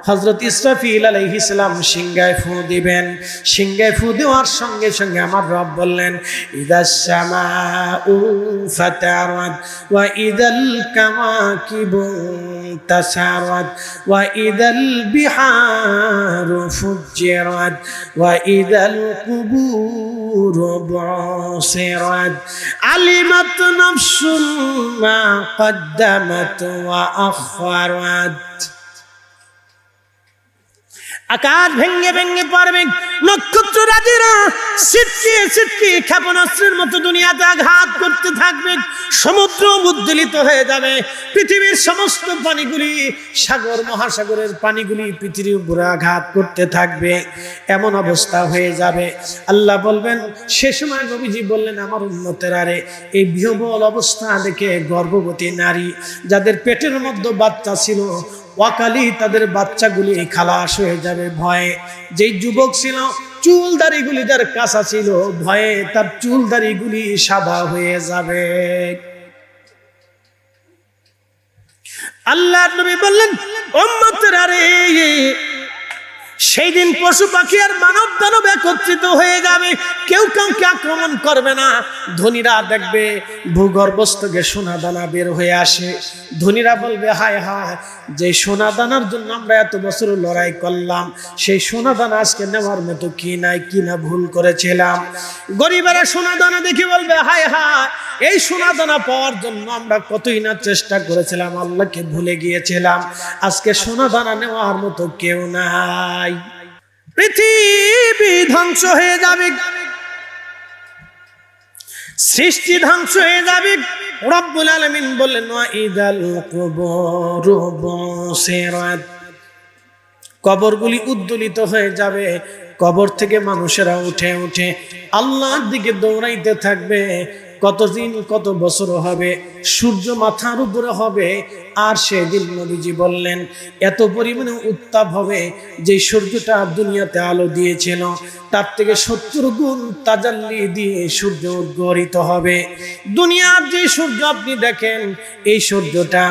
হযরত ইসরাফিল আলাইহিস সালাম সিংহায় ফু দিবেন। সিংহায় ফু দেওয়ার সঙ্গে সঙ্গে আমার রব বললেন, ইদাস সামাউ ফাতারাত ওয়া ইদাল কাওয়াকিবু তাসারাত ওয়া ইদাল বিহারু ফুজ্জিরাত ওয়া ইদাল কুবুরু বুসিরাত আলিমাত নাফসুম মা কদ্দামাত ওয়া আখখারাত। আকাশ ভেঙে ভেঙে পড়বে, নক্ষত্র রাজিরা ছিটকিয়ে ছিটকিয়ে ক্ষেপণাস্ত্রের মতো দুনিয়াতে আঘাত করতে থাকবে। সমুদ্র উদ্বেলিত হয়ে যাবে, পৃথিবীর সমস্ত পানিগুলি, সাগর মহাসাগরের পানিগুলি পৃথিবীর উপরে আঘাত করতে থাকবে। এমন অবস্থা হয়ে যাবে, আল্লাহ বলবেন, সে সময় নবীজি বললেন, আমার উম্মতের আরে এই বিহ্বল অবস্থা দেখে গর্ভবতী নারী যাদের পেটের মধ্যে বাচ্চা ছিল ওয়াকালি তাদের বাচ্চাগুলি খালাস হয়ে যাবে ভয়ে। যেই যুবক ছিল চুল দাড়িগুলি যার কাঁচা ছিল, ভয়ে তার চুল দাড়িগুলি সাদা হয়ে যাবে। আল্লাহ নবী বললেন, উম্মতের আরে সেই দিন পশু পাখি আর মানব দানব একত্রিত হয়ে যাবে, কেউ কাউকে আক্রমণ করবে না। ধনীরা দেখবে ভূগর্ভস্থ থেকে সোনা দানা বের হয়ে আসে। ধনীরা বলবে, হায় হায়, যে সোনা দানার জন্য আমরা এত বছর লড়াই করলাম, সেই সোনা দানা আজকে নেওয়ার মতো কি নাই, কি না ভুল করেছিলাম। গরিবেরা সোনা দানা দেখে বলবে, হায় হায়, এই সোনা দানা পাওয়ার জন্য আমরা কতই না চেষ্টা করেছিলাম, আল্লাহকে ভুলে গিয়েছিলাম। আজকে সোনা দানা নেওয়ার মতো কেউ নাই। পৃথিবী ধ্বংস হয়ে যাবে, সৃষ্টি ধ্বংস হয়ে যাবে। রব্বুল আলামিন বললেন, ওয়া ইদাল কুবুরু বুসিরাত, কবরগুলি উদ্দোলিত হয়ে যাবে। কবর থেকে মানুষেরা উঠে উঠে আল্লাহর দিকে দৌড়াইতে থাকবে। কতদিন কত বছর হবে, সূর্য মাথার উপরে হবে। আর সেদিন নবীজি বললেন, এত পরিমাণে উত্তাপ হবে, যে সূর্যটা দুনিয়াতে আলো দিয়েছিল তার থেকে 70 গুণ তাজাল্লি দিয়ে সূর্য উদ্গরিত হবে। দুনিয়ার যে সূর্য আপনি দেখেন, এই সূর্যটা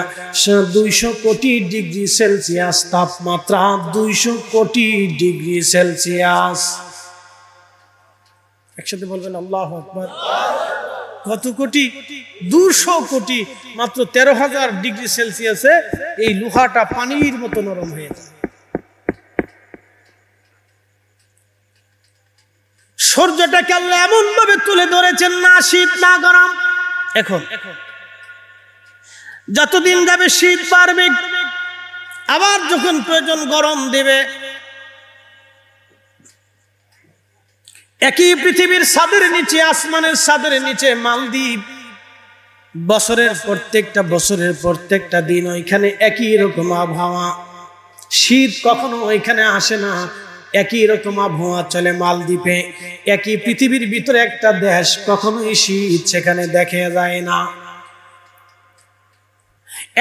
200 কোটি ডিগ্রি সেলসিয়াস তাপমাত্রা, 200 কোটি ডিগ্রি সেলসিয়াস। একসাথে বলবেন আল্লাহু আকবার। কত কোটি? 200 কোটি। মাত্র 13,000 ডিগ্রি সেলসিয়াসে এই লোহাটা পানির মতো নরম হয়ে যায়। সূর্যটাকে আল্লাহ এমন ভাবে তুলে ধরেছেন, না শীত না গরম। এখন যতদিন যাবে শীত বাড়বে, আবার যখন প্রয়োজন গরম দেবে। একই পৃথিবীর ছাদের নিচে, আসমানের ছাদের নিচে মালদ্বীপ, বছরের প্রত্যেকটা দিন ওইখানে একই রকম আবহাওয়া। শীত কখনো ওইখানে আসে না, একই রকম আবহাওয়া চলে মালদ্বীপে। একই পৃথিবীর ভিতরে একটা দেশ, কখনোই শীত সেখানে দেখা যায় না।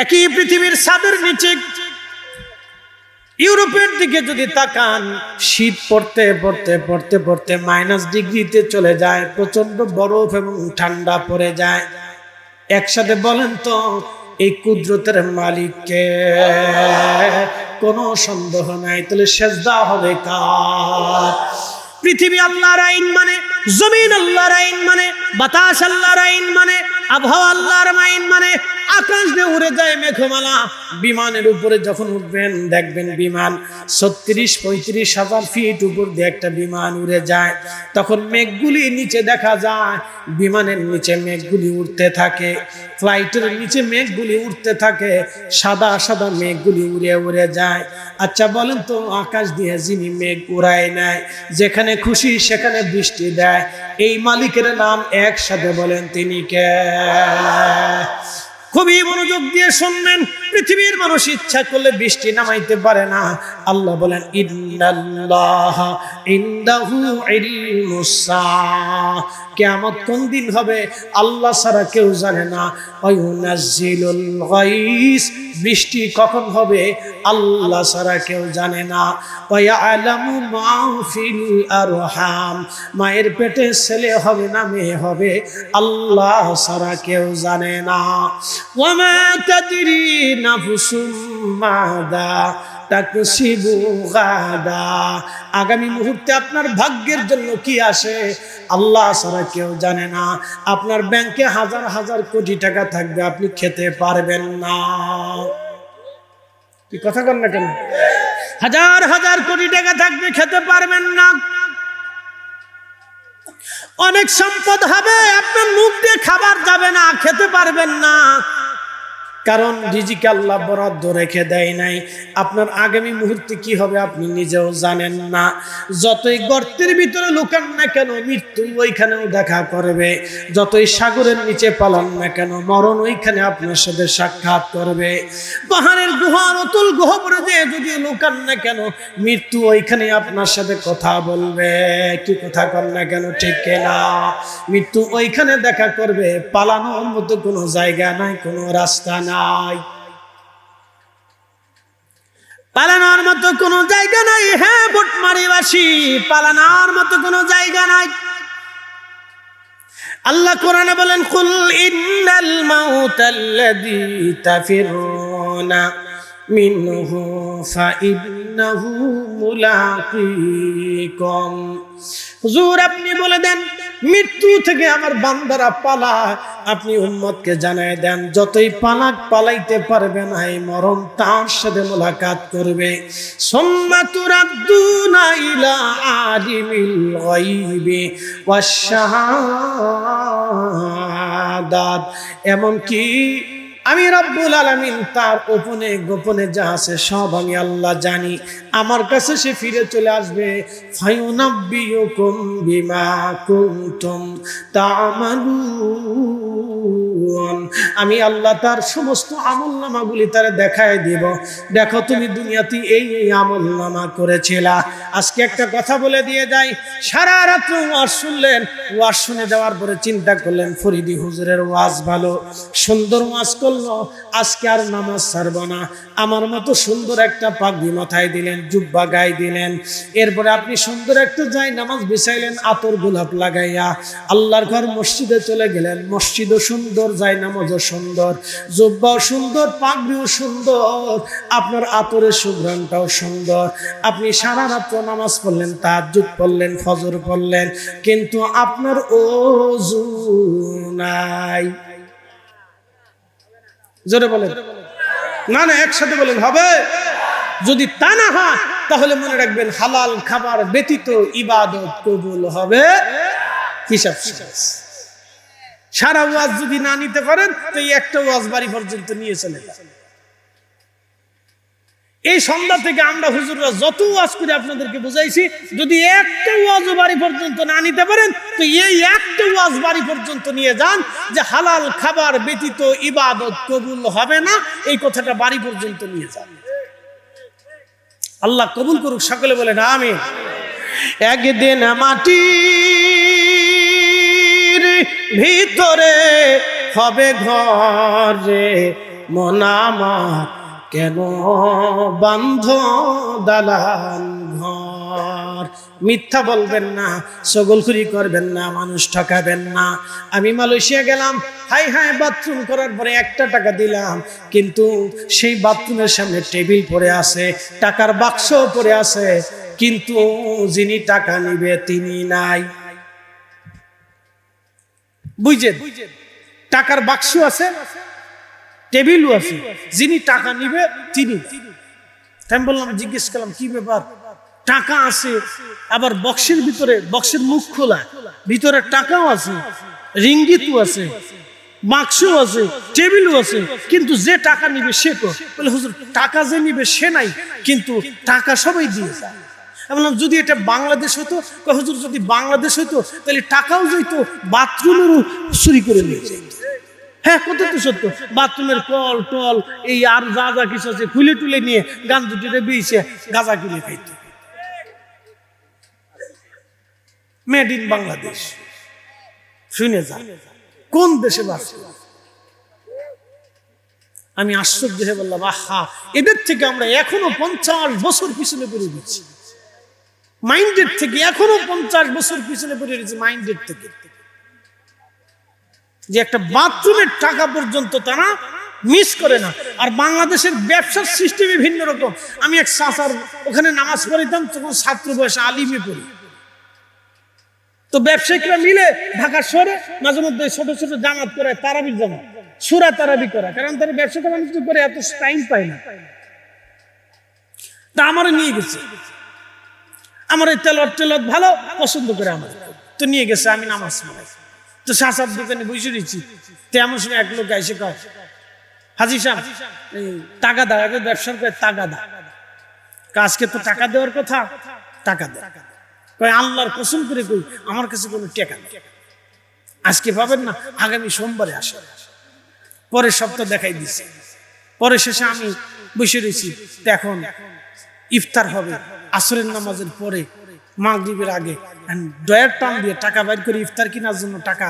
একই পৃথিবীর ছাদের নিচে ইউরোপের দিকে যদি তাকান, শীত পড়তে পড়তে পড়তে পড়তে মাইনাস ডিগ্রিতে চলে যায়, প্রচন্ড বরফ এবং ঠান্ডা পড়ে যায়। একসাথে বলেন তো, এই কুদরতের মালিককে কোনো সন্দেহ নাই। তাহলে সেজদা হবে কার? পৃথিবী আল্লাহর আইন মানে, জমিন আল্লাহর আইন মানে, বাতাস আল্লাহর আইন মানে, আবহাওয়া আল্লাহর আইন মানে। আকাশ দিয়ে উড়ে যায় মেঘমালা, বিমানের উপরে যখন উঠবেন দেখবেন বিমান 36-35 হাজার ফিট উপর দিয়ে একটা বিমান উড়ে যায়। তখন মেঘগুলি নিচে দেখা যায়, বিমানের নিচে মেঘগুলি উঠতে থাকে, ফ্লাইটের নিচে মেঘগুলি উঠতে থাকে, সাদা সাদা মেঘগুলি উড়ে উড়ে যায়। আচ্ছা বলেন তো, আকাশ দিয়ে যিনি মেঘ উড়ায় নেয়, যেখানে খুশি সেখানে বৃষ্টি দেয়, এই মালিকের নাম একসাথে বলেন, তিনি কে? খুবই মনোযোগ দিয়ে শুনবেন। পৃথিবীর মানুষ ইচ্ছা করলে বৃষ্টি নামাইতে পারে না। আল্লাহ বলেন, ইন্নাল্লাহা ইনদাহু ইলমুস সাআহ, কিয়ামত কোন দিন হবে আল্লাহ ছাড়া কেউ জানে না। ওয়ায়ুনাজ্জিলুল গায়স, বৃষ্টি কখন হবে আল্লাহ ছাড়া কেউ জানে না। ওয়ায়ালামু মা ফিল আরহাম, মায়ের পেটে ছেলে হবে না মেয়ে হবে আল্লাহ ছাড়া কেউ জানে না। ওয়ামা তাদরি নাফসুম মাযা তাকসিবু গাদা। আগামী মুহূর্তে আপনার ভাগ্যের জন্য কি আসে আল্লাহ ছাড়া কেউ জানে না। আপনার ব্যাংকে হাজার হাজার কোটি টাকা থাকবে, আপনি খেতে পারবেন না। কি কথা বল না কেন? হাজার হাজার কোটি টাকা থাকবে, খেতে পারবেন না। অনেক সম্পদ হবে, আপনার মুখ দিয়ে খাবার যাবে না, খেতে পারবেন না। কারণ রিজিক আল্লাহ বরাদ্দ রেখে দেয় নাই। আপনার আগামী মুহূর্তে কি হবে আপনি নিজেও জানেন না। যতই গর্তের ভিতরে লুকান না কেন, মৃত্যু ওইখানেও দেখা করবে। যতই সাগরের নিচে পালান না কেন, মরণ ওইখানে আপনার সাথে সাক্ষাৎ করবে। পাহাড়ের গুহার অতুল গহ্বরে যে যদি লুকান না কেন, মৃত্যু ওইখানে আপনার সাথে কথা বলবে। কি কথা কর না কেন, ঠিক না? মৃত্যু ওইখানে দেখা করবে। পালানোর মতো কোনো জায়গা নাই, কোনো রাস্তা নাই। পালানোর মতো কোনো জায়গা নাই। হ্যাঁ বুটমারিবাসী, পালানোর মতো কোনো জায়গা নাই। আল্লাহ কোরআনে বলেন, কুল ইন্নাল মাউতাল্লাযী তাফিরুনা মিনহু ফাইন্নাহু মুলাকীকুম। হুজুর আপনি বলে দেন, মৃত্যু থেকে আমার বান্দারা পালায়। আপনি উম্মতকে জানায় দেন, যতই পালাক পালাইতে পারবে না, এই মরণ তার সাথে মোলাকাত করবে। সুম্মা তুরাদ্দুনা ইলা আলিমিল গায়বি ওয়াশ শাহাদাত। এমন কি আমি রব্বুল আলামিন তার গোপনে গোপনে যা আছে সব আমি আল্লাহ জানি। আমার কাছে সে ফিরে চলে আসবে। ফায়ুনাব্বিউকুম বিমা কুনতুম তা'মালুন। আমি আল্লাহ তার সমস্ত আমলনামাগুলি তারে দেখায় দিব। দেখো তুমি দুনিয়াতে এই এই আমলনামা করেছিলা। আজকে একটা কথা বলে দিয়ে যাই, সারা রাত ওয়াজ শুনলেন, ওয়াজ শুনে যাওয়ার পরে চিন্তা করলেন ফরিদি হুজুরের ওয়াজ ভালো, সুন্দর ওয়াজ করলেন, আজকে আর নামাজ ছাড়ব না। আমার মতো সুন্দর একটা পাগড়ি মাথায় দিলেন, জুব্বা গায়ে দিলেন। এরপরে আপনি সুন্দর একটা যাই নামাজ বিছাইলেন, আতর গোলাপ লাগাইয়া আল্লাহর ঘর মসজিদে চলে গেলেন। মসজিদও সুন্দর, যাই নামাজও সুন্দর, জুব্বাও সুন্দর, পাগড়িও সুন্দর, আপনার আতরের সুঘ্রাণটাও সুন্দর। আপনি সারা রাত নামাজ পড়লেন, তাহাজ্জুদ পড়লেন, ফজর পড়লেন, কিন্তু আপনার ওযু নাই। জোরে বলেন না, না একসাথে বলেন হবে। যদি তা না হয় তাহলে মনে রাখবেন, হালাল খাবার ব্যতীত ইবাদত কবুল হবে হিসাব শেষ। সারা ওয়াজ যদি না নিতে পারেন তো এই একটা ওয়াজ বাড়ি পর্যন্ত নিয়ে চলে যান। এই সন্ধ্যা থেকে আমরা হুজুররা যত ওয়াজ করে আপনাদেরকে বুঝাইছি, যদি একটা ওয়াজ বাড়ি পর্যন্ত না নিতে পারেন তো এই একটা ওয়াজ বাড়ি পর্যন্ত নিয়ে যান, যে হালাল খাবার ব্যতীত ইবাদত কবুল হবে না, এই কথাটা বাড়ি পর্যন্ত নিয়ে যান। আল্লাহ কবুল করুক, সকলে বলেন আমিন। একদিন মাটির ভিতরে হবে ঘরে, মন আমার কেন বান্ধ দালান ঘর। মিথ্যা বলবেন না, চগলখুরি করবেন না, মানুষ ঠকাবেন না। আমি মালয়েশিয়া গেলাম, হাই হাই বাথরুম করার পরে 1 টাকা দিলাম, কিন্তু সেই বাথরুমের সামনে টেবিল পড়ে আছে, টাকার বাক্স পড়ে আছে, কিন্তু যিনি টাকা নিবে তিনি নাই। বুঝছেন? টাকার বাক্স আছে, টেবিলও আছে, যিনি টাকা নিবে তিনি। আমি বললাম, জিজ্ঞেস করলাম কি ব্যাপার? টাকা আছে, আবার বক্সের ভিতরে, বক্সের মুখ খোলা, ভিতরে টাকাও আছে, রিঙ্গিতও আছে, বাক্সও আছে, টেবিলও আছে, কিন্তু যে টাকা নিবে সে কো। বলে হুজুর টাকা যে নিবে সে নাই, কিন্তু টাকা সবাই দিয়ে যায়। আমি বললাম যদি এটা বাংলাদেশ হতো, হুজুর যদি বাংলাদেশ হতো তাহলে টাকাও যেত, বাথরুমেরও চুরি করে নিয়ে যেত। হ্যাঁ, কত তো সত্য। বাথরুমের কল টল এই আর যা যা কিছু আছে খুলে টুলে নিয়ে গান দুটিতে বিছে গাঁজা কিনে খাইত। Made in Bangladesh. শুনে যা, কোন দেশে বাস। আমি আশ্চর্য হয়ে বললাম, আহা, এদের থেকে আমরা এখনো 50 বছর পিছনে পড়ে দিচ্ছি। মাইন্ডের থেকে এখনো 50 বছর পিছনে পড়ে দিচ্ছি, মাইন্ডের থেকে। যে একটা বাথরুমের টাকা পর্যন্ত তারা মিস করে না। আর বাংলাদেশের ব্যবসার সিস্টেমই ভিন্ন রকম। আমি এক চাচার ওখানে নামাজ পড়িতাম, তখন ছাত্র বয়সে আলিমে পড়ি। তো ব্যবসায়িকরা মিলে ঢাকা শহরে মাঝে মধ্যে ছোট ছোট জামাত করে, তারাবির জামাত, সূরা তারাবি করা, কারণ তারা ব্যবসা বাণিজ্য করে এত টাইম পায় না। তা আমারে নিয়ে গেছে, আমার এই তেলত ভালো পছন্দ করে আমার, তো নিয়ে গেছে, আমি নামাজ পড়াই। তো চাচার দোকানে বসে রয়েছি, তো এমন সময় এক লোক এসে কয়, হাজি সাহেব টাকা দাও, আগে ব্যবসার করে টাকা দাও। আজকে তো টাকা দেওয়ার কথা, টাকা দেয়। কয় আল্লাহর কসম করে কই, আমার কাছে কোনো টাকা নেই, আজকে পাবেন না, আগামী সোমবারে আসে। পরের সপ্তাহ দেখাই দিছে। পরে শেষে আমি বসে রয়েছি, এখন ইফতার হবে আসরের নামাজের পরে, মাগরিবের আগে। ডয়ার টান দিয়ে টাকা বাইর করে ইফতার কেনার জন্য টাকা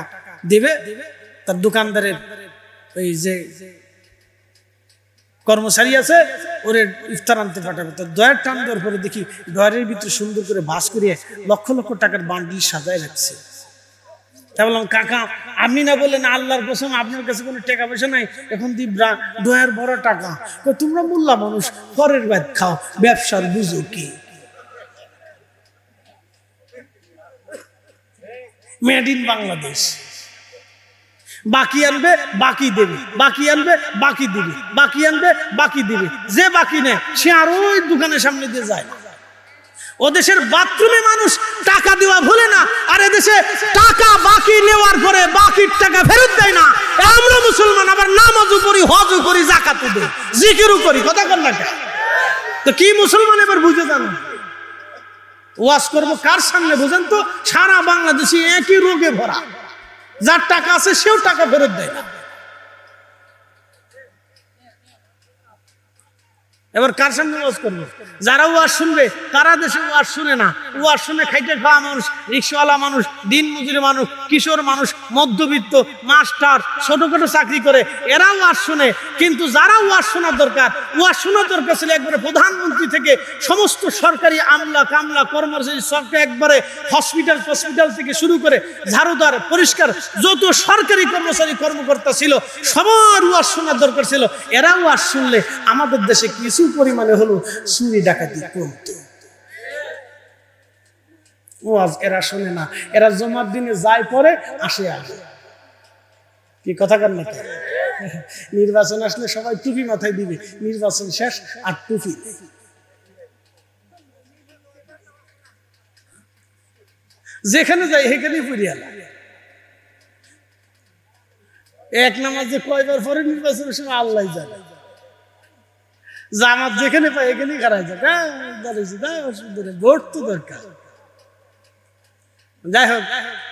দেবে, তার দোকানদারের ওই যে কর্মচারী আছে, ওরে ইফতার আনতে পাঠাবে। তো ডয়ার টান দেওয়ার পরে দেখি ডয়ারের ভিতরে সুন্দর করে ভাঁজ করিয়ে লক্ষ লক্ষ টাকার বান্ডিল সাজায় রাখছে। তা বললাম, কাকা আপনি না বললেন আল্লাহর কসম আপনার কাছে কোনো টাকা পয়সা নাই, এখন দিব্রা ডয়ার বড় টাকা। তোমরা মোল্লা মানুষ, পরের বাদ খাও, ব্যবসার বুঝো কি? Made in Bangladesh. বাকি আনবে বাকি দেবে, বাকি আনবে বাকি দিবে, বাকি আনবে বাকি দিবে। যে বাকি নেয় সে আর ওই দোকানের সামনে দিয়ে যায়। ও দেশের বাথরুমে মানুষ টাকা দেওয়া ভুলে না, আর এদেশে টাকা বাকি নেওয়ার পরে বাকির টাকা ফেরত দেয় না। আমরা মুসলমান আবার নামাজও করি, হজও করি, যাকাতও দেই, জিকিরও করি, কথা কর না। তো কি মুসলমান এবার বুঝে জানো? ওয়াজ করবো কার সামনে বুঝেন তো? সারা বাংলাদেশে একই রোগে ভরা, যার টাকা আছে সেও টাকা ফেরত দেয় না। এবার কার সামনে ওয়াজ করবো? যারা ওয়াজ শুনবে তারা দেশে ওয়াজ শুনে না, ওয়াজ শুনে খাইতে খাওয়া মানুষ, রিক্সাওয়ালা মানুষ, দিন মজুরি মানুষ, কিশোর মানুষ, মধ্যবিত্ত, মাস্টার, ছোটখাটো চাকরি করে, এরা ওয়াজ শুনে। কিন্তু যারা ওয়াজ শোনার দরকার, ওয়াজ শোনার দরকার ছিল একবারে প্রধানমন্ত্রী থেকে সমস্ত সরকারি আমলা কামলা কর্মচারী, সরকার একবারে হসপিটাল থেকে শুরু করে ঝাড়ুদার, পরিষ্কার যত সরকারি কর্মচারী কর্মকর্তা ছিল, সবার ওয়াজ শোনার দরকার ছিল। এরা ওয়াজ শুনলে আমাদের দেশে কিছু পরিমাণে হলো চুরি ডাকাতি কমতো। ওয়াজ এরা শোনে না, এরা জমার দিনে যায় পরে আসে আগে। কি কথা কার না? নির্বাচন আসলে সবাই টুপি মাথায় দিবে, নির্বাচন শেষ আর টুপি। যেখানে যাই সেখানেই পুরিয়ালা। এক নামাজে কয়বার পরে নির্বাচনের সময় আল্লাহ জানে। জামাত যেখানে পাই এখানেই খারাপ যায়, ভোট তো দরকার। যাই হোক,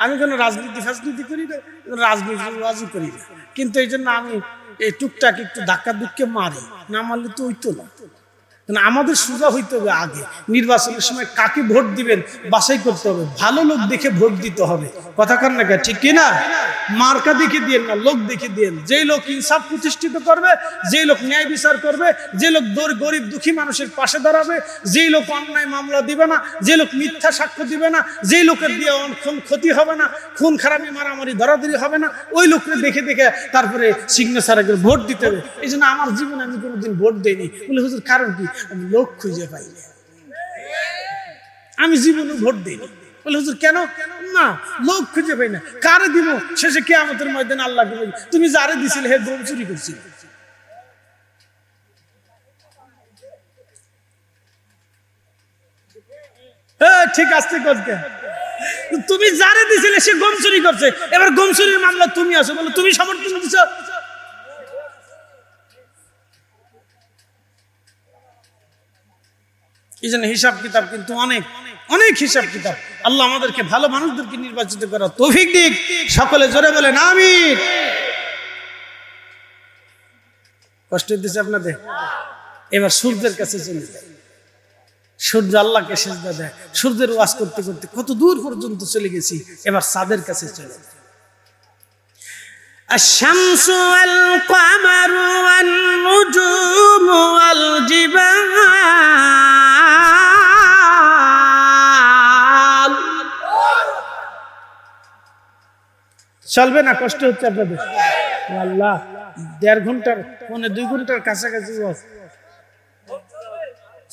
আমি কোনো রাজনীতি করি না, রাজনীতি করি না, কিন্তু এই জন্য আমি এই টুকটাক একটু ধাক্কা দুঃখে মারি, না মারলে তো হইতো না। আমাদের সোজা হইতে হবে, আগে নির্বাচনের সময় কাকে ভোট দিবেন বাছাই করতে হবে, ভালো লোক দেখে ভোট দিতে হবে। কথা কার না, ঠিক কিনা? মার্কা দেখে দিয়েন না, লোক দেখে দিয়েন। যে লোক ইনসাফ প্রতিষ্ঠিত করবে, যে লোক ন্যায় বিচার করবে, যে লোক গরিব দুঃখী মানুষের পাশে দাঁড়াবে, যে লোক অন্যায় মামলা দিবে না, যে লোক মিথ্যা সাক্ষ্য দিবে না, যে লোকের দিয়ে ক্ষতি হবে না, খুন খারাপি মারামারি ধরাধরি হবে না, ওই লোককে দেখে দেখে তারপরে সিগনেচার আগে ভোট দিতে হবে। এই জন্য আমার জীবনে আমি কোনোদিন ভোট দেইনি। বলে হুজুর কারণ কি? আমি লোক খুঁজে পাই না, আমি জীবনে ভোট দিইনি। বলে হুজুর কেন? না, লোক খুঁজে পাই না, কারে দিব? শেষে কিয়ামতের ময়দানে আল্লাহকে বলি, তুমি যারে দিছিলে হে গরু চুরি করছিল। ঠিক আসতে করতে, তুমি যারে দিছিলে সে গম চুরি করছে, এবার গম চুরির মামলা তুমি আসো, বলো তুমি সমর্থন দিচ্ছ। এই জন্য হিসাব কিতাব কিন্তু অনেক অনেক হিসাব কিতাব। আল্লাহ আমাদেরকে ভালো মানুষদেরকে নির্বাচিত করার তৌফিক দিক। সকলে জোরে বলেন আমিন। কষ্ট দিচ্ছে আপনাদের? এবার সূর্যের কাছে চলে যায়। সূর্য আল্লাহকে সিজদা দেয়। সূর্যের ওয়াজ করতে করতে কত দূর পর্যন্ত চলে গেছি, এবার চাঁদের কাছে চলে যায়। الشمس والقمر والنجوم والجبال। চলবে না? কষ্ট হচ্ছে আপনাদের? আল্লাহ 1.5 ঘন্টার 2 ঘন্টার কাছাকাছি ওয়াজ।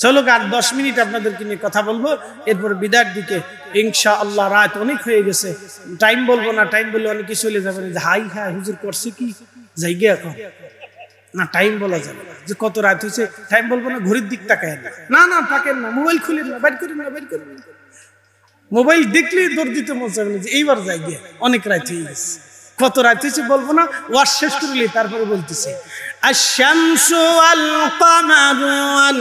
চলো আর 10 মিনিট আপনাদেরকে নিয়ে কথা বলবো, এরপর বিদায়ের দিকে ইনশাআল্লাহ। রাত অনেক হয়ে গেছে, টাইম বলবো না, টাইম বললে অনেকে চলে যাবেন যে হাই হ্যাঁ হুজুর করছে কি জায়গা এখন না, টাইম বলা যাবে না যে কত রাত হয়েছে, টাইম বলবো না, ঘড়ির দিক তাকায় না, না তাকেন না, মোবাইল খুলে না, বাইর করেন না, বাইর করেন না। মোবাইল দেখলে দৌড় দিতে মন চাবে না যে এইবার জায়গা অনেক রাত হয়ে গেছে, কত রাত হয়েছে বলবো না, ওয়াজ শেষ করলে তারপরে বলতেছে আশ-শামসু ওয়াল কামারু ওয়ান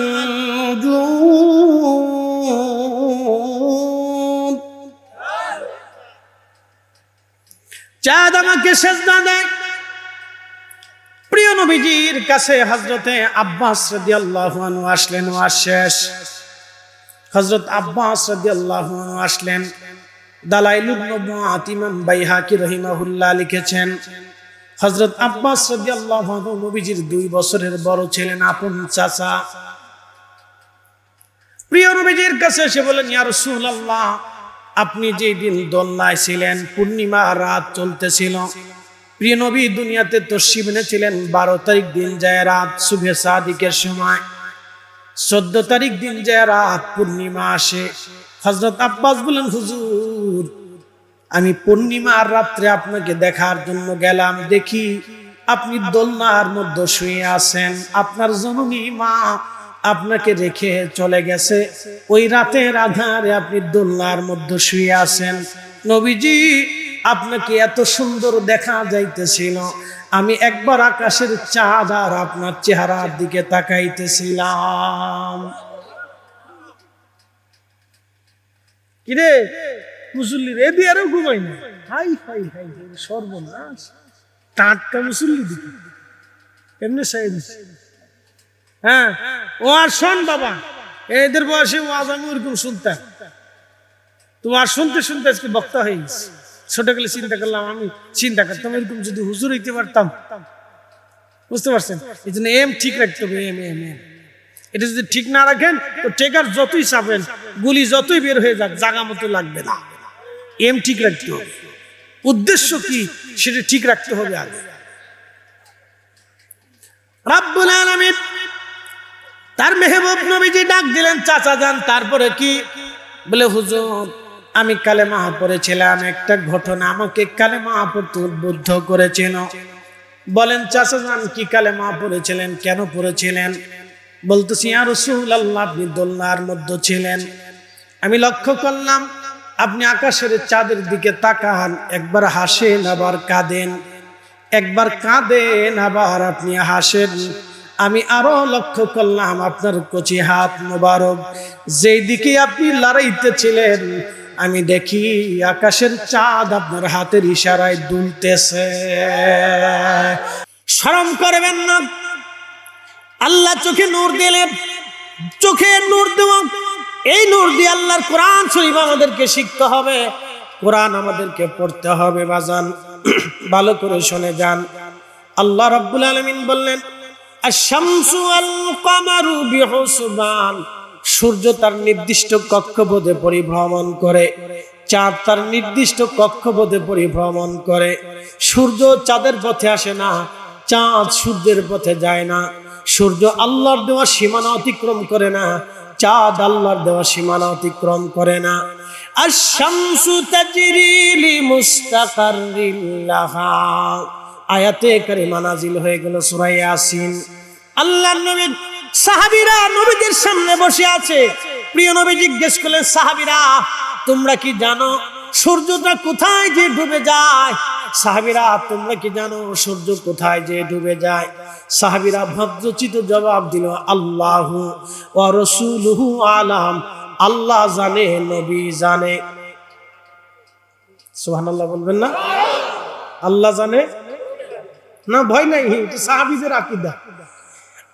নুজুম। চাঁদ আমাকে সেজদা দেয়। প্রিয় নবীজির কাছে হযরতে আব্বাস রাদিয়াল্লাহু আনহু আসলেন, ওয়াজ শেষ। হযরত আব্বাস রাদিয়াল্লাহু আনহু আসলেন। দালাইলুন নবুওয়াত ইমাম বাইহাকি রাহিমাহুল্লাহ লিখেছেন, হযরত আব্বাস রাদিয়াল্লাহু আনহু নবীজির 2 বছরের বড় ছিলেন, আপন চাচা। প্রিয় নবীজির কাছে এসে বলেন, ইয়া রাসূলুল্লাহ, আপনি যেই দিন দোলনায় ছিলেন, পূর্ণিমা রাত চলতেছিল। প্রিয় নবী দুনিয়াতে তশরিফ এনেছিলেন 12 তারিখ দিন যায় রাত সুবহে সাদিকের সময়, 14 তারিখ দিন যায় রাত পূর্ণিমা আসে। হযরত আব্বাস বলেন, হুজুর আমি পূর্ণিমার রাত্রে আপনাকে দেখার জন্য গেলাম, দেখি আপনি দোলনার মধ্যে শুয়ে আছেন, আপনার জননী মা আপনাকে রেখে চলে গেছে, ওই রাতের আধারে আপনি দোলনার মধ্যে শুয়ে আছেন। নবীজি আপনাকে এত সুন্দর দেখা যাইতেছিল, আমি একবার আকাশের চাঁদ আর আপনার চেহারার দিকে তাকাইতেছিলাম। কিরে মুসল্লি রে দিয়ে আরো ঘুমাই না, হাই হাই হাই সর্বনাশ, টাটকা মুসল্লি দিকে এমনি সাইড। হ্যাঁ ও আর শোন বাবা, এদের বয়সে ওয়াজ আমি ওরকম শুনতাম, তোমার শুনতে শুনতে আজকে বক্তা হয়ে গেছে। ছোটকালে চিন্তা করলাম, আমি চিন্তা করতাম এরকম যদি হুজুর হইতে পারতাম, বুঝতে পারছেন? এই জন্য এম ঠিক রাখতে হবে, এম এম এম। এটা যদি ঠিক না রাখেন তো টেকার যতই চাপেন, গুলি যতই বের হয়ে যাক, জাগা মতো লাগবে না। এম ঠিক রাখতে হবে, উদ্দেশ্য কি সেটা ঠিক রাখতে হবে আগে। রাব্বুল আলামিন তার মেহবুব নবীজি ডাক দিলেন, চাচা যান। তারপরে কি বলে, হুজুর আমি কালেমা পড়েছিলাম, একটা ঘটনা আমাকে কালেমা পড়তে উদ্বুদ্ধ করেছিল। বলেন চাচা যান কি কালেমা পড়েছিলেন, কেন পড়েছিলেন? বলতেছি, ইয়া রাসূলুল্লাহ আপনি দোলনার মধ্যে ছিলেন, আমি লক্ষ্য করলাম আপনি আকাশের চাঁদের দিকে তাকান, একবার হাসেন আবার কাঁদেন, একবার কাঁদেন আবার আপনি হাসেন। আমি আরো লক্ষ্য করলাম আপনার কচি হাত মোবারক যেই দিকে আপনি লড়াইতেছিলেন, আমি দেখি আকাশের চাঁদ আপনার হাতের ইশারায় দুলতেছে। শরম করবেন না, আল্লাহ চোখে নূর দিলেন, চোখে নূর দেওয়া, এই নূর দিয়ে আল্লাহর কোরআন শরীফ আমাদেরকে শিখতে হবে, কোরআন আমাদেরকে পড়তে হবে। বাজান ভালো করে শুনে যান, আল্লাহ রাব্বুল আলামিন বললেন, আশ-শামসু ওয়াল কামারু বিহুসবান, সূর্য তার নির্দিষ্ট কক্ষপথে পরিভ্রমণ করে, চাঁদ তার নির্দিষ্ট কক্ষপথে পরিভ্রমণ করে। সূর্য চাঁদের পথে আসে না, চাঁদ সূর্যের পথে যায় না। সূর্য আল্লাহর দেওয়া সীমানা অতিক্রম করে না, চাঁদ আল্লাহর দেওয়া সীমানা অতিক্রম করে না। আশ-শামসু তাজরি লিমুস্তাকাররিন লাহা, আয়াতে কারিমা নাজিল হয়ে গেল সূরা ইয়াসিন। আল্লাহর নবী সাহাবীরা নবীদের সামনে বসে আছে। প্রিয় নবী জিজ্ঞেস করলেন, সাহাবীরা তোমরা কি জানো সূর্যটা কোথায় যে ডুবে যায়? সাহাবীরা তোমরা কি জানো সূর্য কোথায় যে ডুবে যায়? সাহাবীরা ভদ্রচিত জবাব দিল, আল্লাহু ওয়া রাসূলুহু আলাম, আল্লাহ জানে, নবী জানে। সুবহানাল্লাহ বলবেন না? আল্লাহ জানে না, ভয় নাই, এটা সাহাবীদের আকীদা।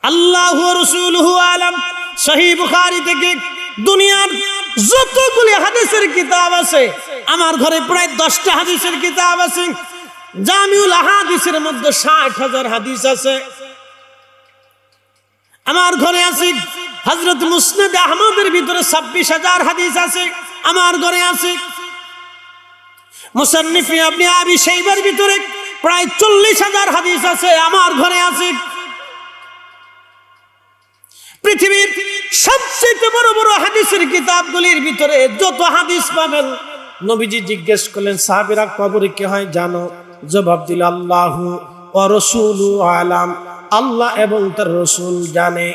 আল্লাহু ওয়া রাসূলুহু আলাম। সহিহ বুখারী থেকে দুনিয়ার যতগুলি হাদিসের কিতাব আছে, আমার ঘরে প্রায় 10টা হাদিসের কিতাব আছে। জামিউল আহাদিসের মধ্যে 60,000 হাদিস আছে। আমার ঘরে আছে হযরত মুসনাদ আহমদের ভিতরে 26,000 হাদিস আছে। আমার ঘরে আছে মুসান্নিফ ইবনে আবি শাইবার ভিতরে প্রায় 40,000 হাদিস আছে, আমার ঘরে আছে। পৃথিবীর সবচেয়ে বড় বড় হাদিসের কিতাবগুলির ভিতরে যত হাদিস পাবেন, নবীজি জিজ্ঞেস করলেন সাহাবীরা কবরে কি হয় জানো? জবাব দিল আল্লাহু ওয়া রাসূলু আলাম, আল্লাহ এবং তার রাসূল জানে।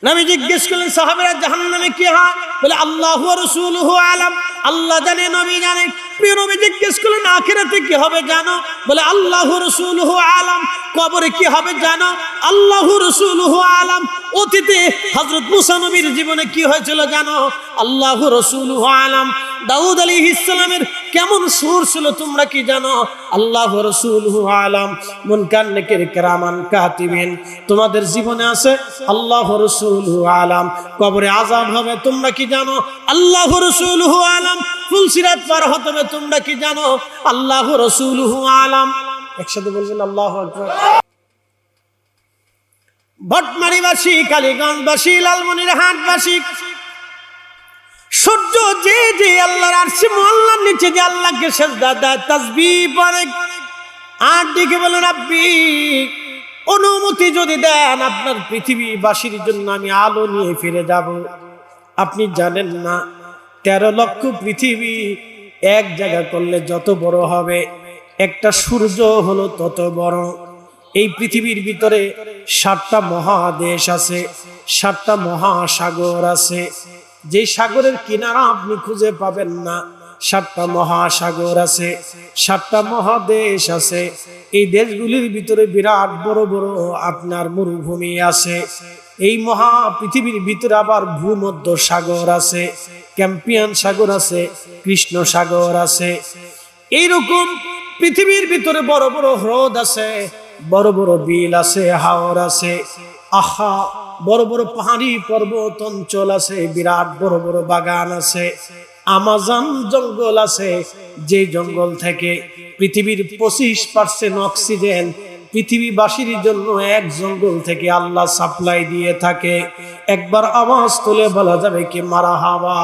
নবী জিজ্ঞেস করলেন সাহাবীরা জাহান্নামে কি হয়? বলে আল্লাহু ওয়া রাসূলুহু আলাম, আল্লাহ জানে, নবী জানে। প্রিয় নবী জিজ্ঞেস করলেন আখিরাতে কি হবে জানো? বলে আল্লাহু রাসূলুহু আলাম। কবরে কি হবে জানো? আল্লাহু রাসূলুহু আলাম। অতীতে হযরত মুসা নবীর জীবনে কি হয়েছিল জানো? আল্লাহু রাসূলুহু আলাম। দাউদ আলাইহিস সালামের কেমন সুর ছিল তোমরা কি জানো? আল্লাহু রাসূলুহু আলাম। মুনকার নাকির কিরামান কাতিবিন তোমাদের জীবনে আছে, আল্লাহু রাসূলুহু আলাম। কবরে আযাব হবে তোমরা কি জানো? আল্লাহু রাসূলুহু আলাম। ফুলসিরাত পার হতে হবে তোমরা কি জানো? আল্লাহু রাসূলুহু আলাম। একসাথে বলবেন আল্লাহু আকবার। ভটমারিবাসী, কালীগঞ্জবাসী, লালমনিরহাটবাসী, সূর্য যে যে আল্লাহর আরশে মুআল্লার নিচে যে আল্লাহকে সিজদা দেয়, তাসবিহ পড়ে, আর দিকে বলেন আপনি অনুমতি যদি দেন আপনার পৃথিবীবাসীর জন্য আমি আলো নিয়ে ফিরে যাব। আপনি জানেন না 13 লক্ষ পৃথিবী এক জায়গা করলে যত বড় হবে, একটা সূর্য হলো তত বড়। এই পৃথিবীর ভিতরে 7টা মহাদেশ আছে, 7টা মহাসাগর আছে। যে সাগরের কিনারা আপনি খুঁজে পাবেন না, 7টা মহাসাগর আছে, 7টা মহাদেশ আছে। এই দেশগুলির ভিতরে বিরাট বড় বড় আপনার মরুভূমি আছে। এই মহা পৃথিবীর ভিতরে আবার ভূমধ্য সাগর আছে, ক্যাম্পিয়ান সাগর আছে, কৃষ্ণ সাগর আছে। এইরকম পৃথিবীর ভিতরে বড় বড় হ্রদ আছে, বড় বড় বিল আছে, হাওর আছে। আহা, বড় বড় পাহাড়ি পর্বত অঞ্চল আছে, বিরাট বড় বড় বাগান আছে। আমাজন জঙ্গল আছে, যে জঙ্গল থেকে পৃথিবীর 25% অক্সিজেন পৃথিবীবাসীর জন্য এক জঙ্গল থেকে আল্লাহ সাপ্লাই দিয়ে থাকে। একবার আওয়াজ তুলে বলা যাবে কি মারহাবা।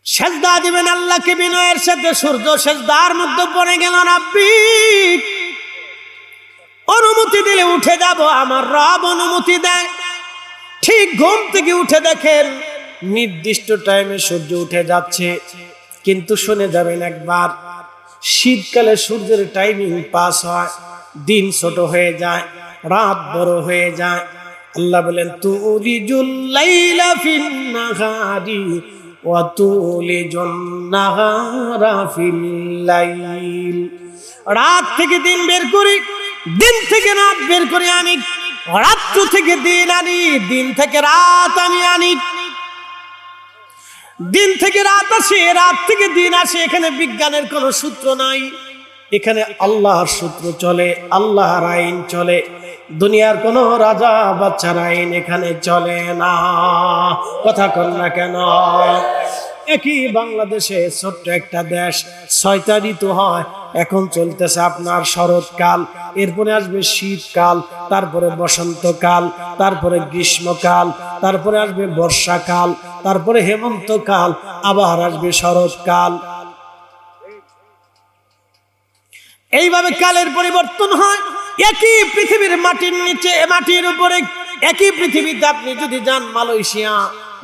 সেজদা দিবেন আল্লাহকে বিনয়ের সাথে। সূর্য সেজদার মধ্যে পড়ে গেল, রাব্বি অনুমতি দিলে উঠে যাব। আমার রব অনুমতি দেয়। ঠিক ঘুম থেকে উঠে দেখেন নির্দিষ্ট টাইমে সূর্য উঠে যাচ্ছে, কিন্তু শুনে যাবেন একবার শীতকালে সূর্যের টাইমিং পাস হয়, দিন ছোট হয়ে যায়, রাত বড় হয়ে যায়। আল্লাহ বলেন তুলিজুল লাইলা ফিন নাহারি ওয়া তুলিজুন নাহারা ফিল লাইল। রাত থেকে দিন বের করি, দিন থেকে রাত বের করি আমি, রাত্র থেকে দিন আনি, দিন থেকে রাত আমি আনি। দিন থেকে রাত আসে, রাত থেকে দিন আসে। এখানে বিজ্ঞানের কোনো সূত্র নাই, এখানে আল্লাহর সূত্র চলে, আল্লাহর আইন চলে। দুনিয়ার কোন রাজা বাচ্চার আইন এখানে চলে না। কথা কন না কেন? একই বাংলাদেশে ছোট্ট একটা দেশ, 6টা ঋতু হয়। এখন চলতেছে আপনার শরৎকাল, এরপরে আসবে শীতকাল, তারপরে বসন্তকাল, তারপরে গ্রীষ্মকাল, তারপরে আসবে বর্ষাকাল, তারপরে হেমন্তকাল, আবার আসবে শরৎকাল। এইভাবে কালের পরিবর্তন হয়। একই পৃথিবীর মাটির নিচে, মাটির উপরে, একই পৃথিবীতে আপনি যদি যান মালয়েশিয়া,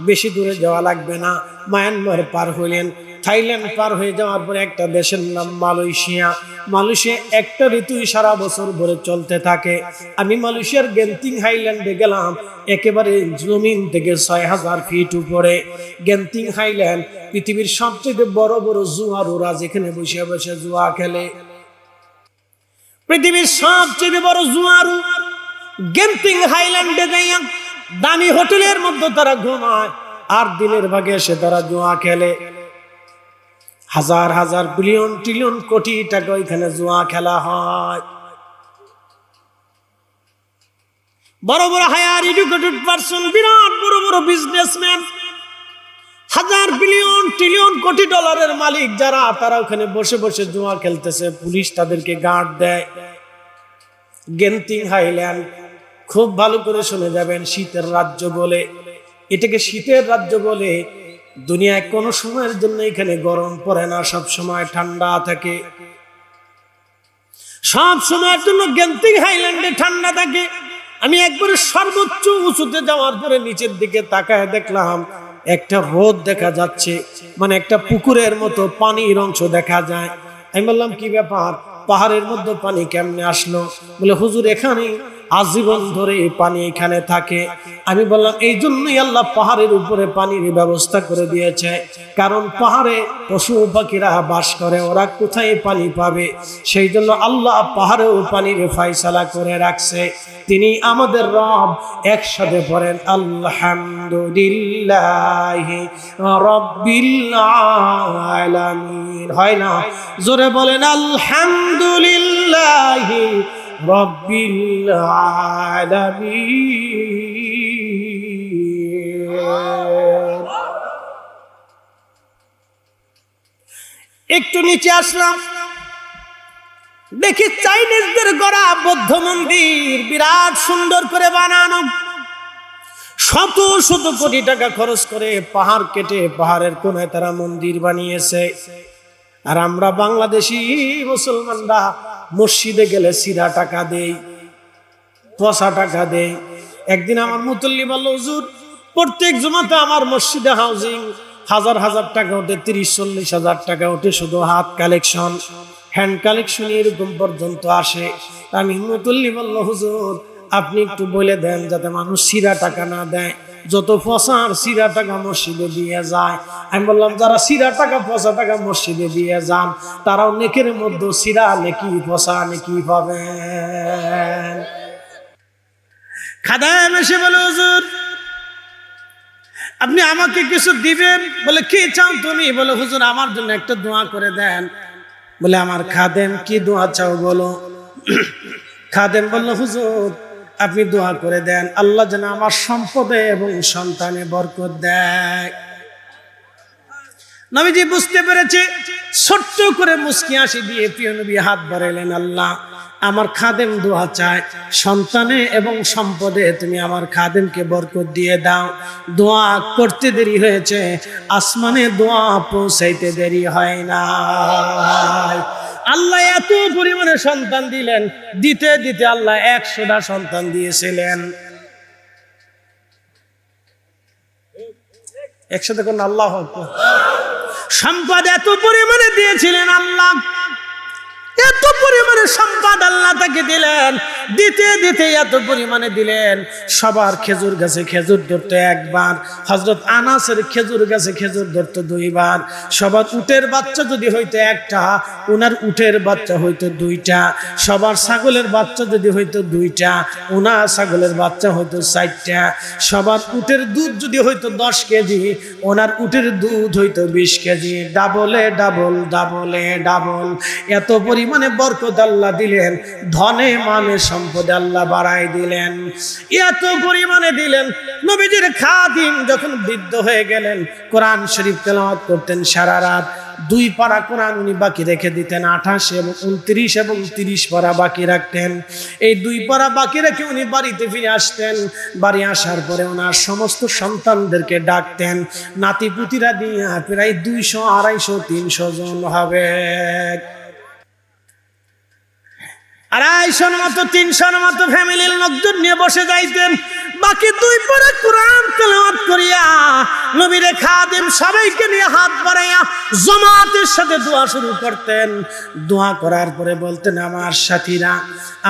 বেশি দূরে যাওয়া লাগবে না, মায়ানমার পার হইলেন, থাইল্যান্ড পার হয়ে যাওয়ার পরে একটা দেশের নাম মালয়েশিয়া। মালয়েশিয়া একটা ঋতুই সারা বছর ভরে চলতে থাকে। আমি মালয়েশিয়ার গেন্তিং হাইল্যান্ডে গেলাম, একেবারে জমিন থেকে 6000 ফিট উপরে। গেন্তিং হাইল্যান্ড পৃথিবীর সবচেয়ে বড় বড় জুয়ারুরা যেখানে বসে বসে জুয়া খেলে। পৃথিবীর সবচেয়ে বড় জুয়ারু গেন্তিং হাইল্যান্ডে যাইয়া দামি হোটেলের মধ্যে তারা ঘুমায়, আর দিনের ভাগে এসে তারা জুয়া খেলে। হাজার হাজার বিলিয়ন ট্রিলিয়ন কোটি টাকা এখানে জুয়া খেলা হয়। বড় বড় হায়ার এডুকেটেড পারসন, বিরাট বড় বড় বিজনেসম্যান, হাজার বিলিয়ন ট্রিলিয়ন কোটি ডলারের মালিক যারা, তারা ওখানে বসে বসে জুয়া খেলতেছে। পুলিশ তাদেরকে গার্ড দেয়। গেন্তিং হাইল্যান্ড খুব ভালো করে শুনে যাবেন, শীতের রাজ্য বলে। এটাকে শীতের রাজ্য বলে। দুনিয়ায় কোনো সময়ের জন্য এখানে গরম পড়ে না, সব সময় ঠান্ডা থাকে। সব সময়ের জন্য গেন্তিং হাইল্যান্ডে ঠান্ডা থাকে। আমি একবারে সর্বোচ্চ উঁচুতে যাওয়ার পরে নিচের দিকে তাকায় দেখলাম একটা হ্রদ দেখা যাচ্ছে, মানে একটা পুকুরের মতো পানির অংশ দেখা যায়। আমি বললাম কি ব্যাপার, পাহাড়ের মধ্যে পানি কেমনে আসলো? বলে হুজুর এখানে আজীবন ধরে পানি এখানে থাকে। আমি বললাম এই জন্যই আল্লাহ পাহাড়ের উপরে পানির ব্যবস্থা করে দিয়েছে, কারণ পাহাড়ে পশু পাখিরা বাস করে, ওরা কোথায় পানি পাবে? সেই জন্য আল্লাহ পাহাড়েও পানির ফায়সালা করে রাখছে। তিনি আমাদের রব। একসাথে পড়েন আলহামদুলিল্লাহি রাব্বিল আলামিন। হয় না? জোরে বলেন আলহামদুলিল্লাহি রাব্বিল আলামিন। একটু নিচে আসলাম, দেখি চাইনিজদের গড়া বৌদ্ধ মন্দির, বিরাট সুন্দর করে বানানো, শত শত কোটি টাকা খরচ করে পাহাড় কেটে পাহাড়ের কোনায় তারা মন্দির বানিয়েছে। আর আমরা বাংলাদেশি মুসলমানরা মসজিদে গেলে সিরা টাকা দেই, পয়সা টাকা দেই। একদিন আমার মুতল্লি বলল, হুজুর প্রত্যেক জুমাতে আমার মসজিদে হাউজিং হাজার হাজার টাকা ওঠে, 30-40 হাজার টাকা ওঠে, শুধু হাত কালেকশন, হ্যান্ড কালেকশন এরকম পর্যন্ত আসে। আমি মুতল্লি বলল, হুজুর আপনি একটু বলে দেন যাতে মানুষ সিরা টাকা না দেয়, যত ফসার সিরা টাকা মসজিদে দিয়ে যায়। আমি বললাম যারা সিরা টাকা ফসা টাকা মসজিদে দিয়ে যান তারাও নেকের মধ্যে সিরা নেকি ফসা নেকি পাবেন। খাদেম এসে বলে, হুজুর আপনি আমাকে কিছু দিবেন? বলে কি চাও তুমি? বলে হুজুর আমার জন্য একটা দোয়া করে দেন। বলে আমার খাদেম কি দোয়া চাও বলো? খাদেম বলল, হুজুর আপনি দোয়া করে দেন আল্লাহ যেন আমার সম্পদে এবং সন্তানে বরকত দেয়। নবীজি বুঝতে পেরেছে, ছোট্ট করে মুস্কি হাসি দিয়ে প্রিয় নবী হাত বাড়াইলেন, আল্লাহ আমার খাদেম দোয়া চায় সন্তানে এবং সম্পদে তুমি আমার খাদেমকে বরকত দিয়ে দাও। দোয়া করতে দেরি হয়েছে, আসমানে দোয়া পৌঁছাইতে দেরি হয় না। আল্লাহ এত পরিমাণে সন্তান দিলেন, দিতে দিতে আল্লাহ 100টা সন্তান দিয়েছিলেন। একসাথে কোন আল্লাহ সম্পদ এত পরিমাণে দিয়েছিলেন আল্লাহ, এত পরিমাণে সম্পদ আল্লাহ তাকে দিলেন, দিতে দিতে এত পরিমাণে দিলেন। সবার খেজুর গাছে খেজুর ধরতো একবার, হযরত আনাসের খেজুর গাছে খেজুর ধরতো 2বার। সবার উটের বাচ্চা যদি হইতো একটা, ওনার উটের বাচ্চা হইতো 2টা। সবার ছাগলের বাচ্চা যদি হইতো 2টা, ওনার ছাগলের বাচ্চা হইতো 4টা। সবার উটের দুধ যদি হইতো 10 কেজি, ওনার উটের দুধ হইতো 20 কেজি। ডাবলে ডাবল, ডাবলে ডাবল। এত পরিমাণে বরকত আল্লাহ দিলেন, ধনে মানে সম্পদে আল্লাহ বাড়াই দিলেন, এত পরিমাণে দিলেন। নবীজির খাদিম যখন বৃদ্ধ হয়ে গেলেন, কোরআন শরীফ তেলাওয়াত করতেন সারা রাত। 2 পারা কোরআন উনি বাকি রেখে দিতেন, 28 এবং 29 এবং 30 পারা বাকি রাখতেন। এই 2 পারা বাকি রেখে উনি বাড়িতে ফিরে আসতেন। বাড়ি আসার পরে ওনার সমস্ত সন্তানদেরকে ডাকতেন, নাতিপুতিরা দিয়ে প্রায় 200, 250, 300 জন হবে। 250 মতো 300 মতো ফ্যামিলির লোকজন নিয়ে বসে যাইতেন। বাকি 2 পারা কোরআন তেলাওয়াত করিয়া নবীর খাদিম সবাইকে নিয়ে হাত বাড়াইয়া জামাতের সাথে দোয়া শুরু করতেন। দোয়া করার পরে বলতেন, আমার সাথীরা,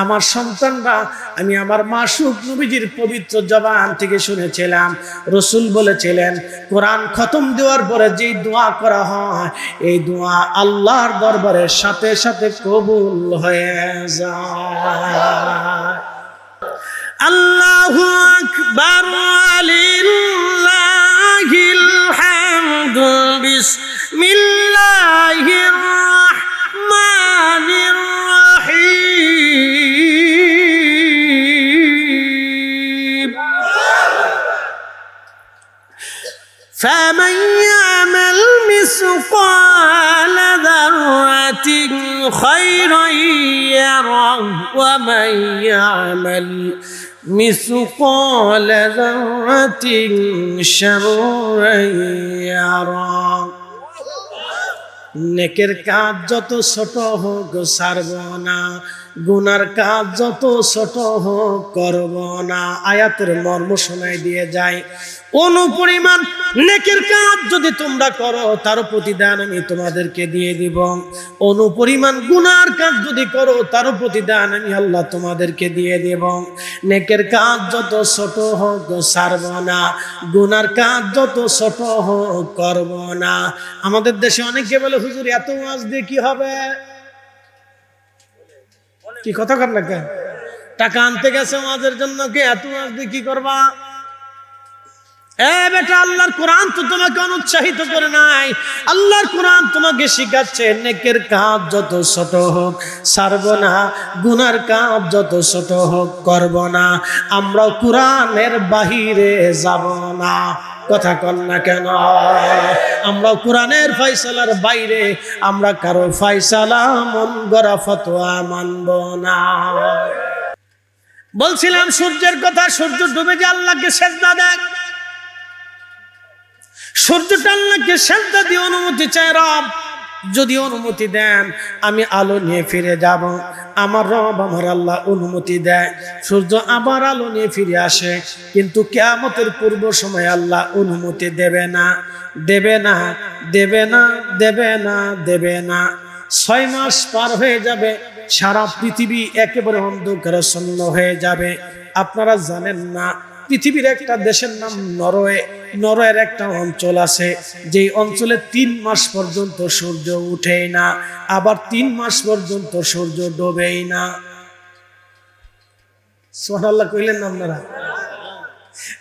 আমার সন্তানরা, আমি আমার মাসুক নবীজির পবিত্র জবান থেকে শুনেছিলাম, রাসূল বলেছিলেন কোরআন খতম দেওয়ার পরে যেই দোয়া করা হয়, এই দোয়া আল্লাহর দরবারে সাথে সাথে কবুল হয়ে যায়। আল্লাহু আকবার, লিল্লাহিল হামদু, বিসমিল্লাহির রাহমানির রাহিম। ফামান ইয়ামাল মিসকাল যাররাতিন খায়রান ইয়ারাহু ওয়া মান ইয়ামাল مثقال ذرة شرا يرى নেকের কাজ যত ছোট হোক ছাড়ব না, গুনার কাজ যত ছোট হোক করব না। আয়াতের মর্ম শোনাই দিয়ে যায়, অনুপরিমাণ নেকের কাজ যদি তোমরা করো তার প্রতিদান আমি তোমাদেরকে দিয়ে দিব, অনুপরিমাণ গুনার কাজ যদি করো তার প্রতিদান আমি আল্লাহ তোমাদেরকে দিয়ে দেব। নেকের কাজ যত ছোট হোক ছাড়ব না, গুনার কাজ যত ছোট হোক করব না। আমাদের দেশে অনেকে বলে হুজুর এত ওয়াজ দিয়ে কি হবে, কি কথা কর না, কেন টাকা আনতে গেছে ওয়াজের জন্য, কে এত ওয়াজ দিয়ে কি করবা? বেটা, আল্লাহর কোরআন তো তোমাকে অনুৎসাহিত করে নাই, আল্লাহর কোরআন তোমাকে শিখাচ্ছে নেকের কাজ যত ছোট হোক ছাড়ব না, গুনার কাজ যত ছোট হোক করব না। আমরা কোরআনের বাহিরে যাব না, কথা কন না কেন? আমরা কোরআনের ফয়সালার বাইরে আমরা কারো ফয়সালা মন গড়া ফতোয়া মানব না। বলছিলাম সূর্যের কথা, সূর্য ডুবে যে আল্লাহকে সেজদা দেয়, সূর্যটা আল্লাহকে সেজদা দিয়ে অনুমতি চায় রব, যদি অনুমতি দেন আমি আলো নিয়ে ফিরে যাব। আমার রব আমার আল্লাহ অনুমতি দেয়, সূর্য আবার আলো নিয়ে ফিরে আসে, কিন্তু কিয়ামতের পূর্ব সময় আল্লাহ অনুমতি দেবে না, দেবে না, দেবে না, দেবে না, দেবে না। 6 মাস পার হয়ে যাবে, সারা পৃথিবী একেবারে অন্ধকারাচ্ছন্ন হয়ে যাবে। আপনারা জানেন না, পৃথিবীর একটা দেশের নাম নরওয়ে, নরওয়ের একটা অঞ্চল আছে যে অঞ্চলে 3 মাস পর্যন্ত সূর্য উঠেই না, আবার 3 মাস পর্যন্ত সূর্য ডোবেই না। সুবহানাল্লাহ কইলেন না আপনারা?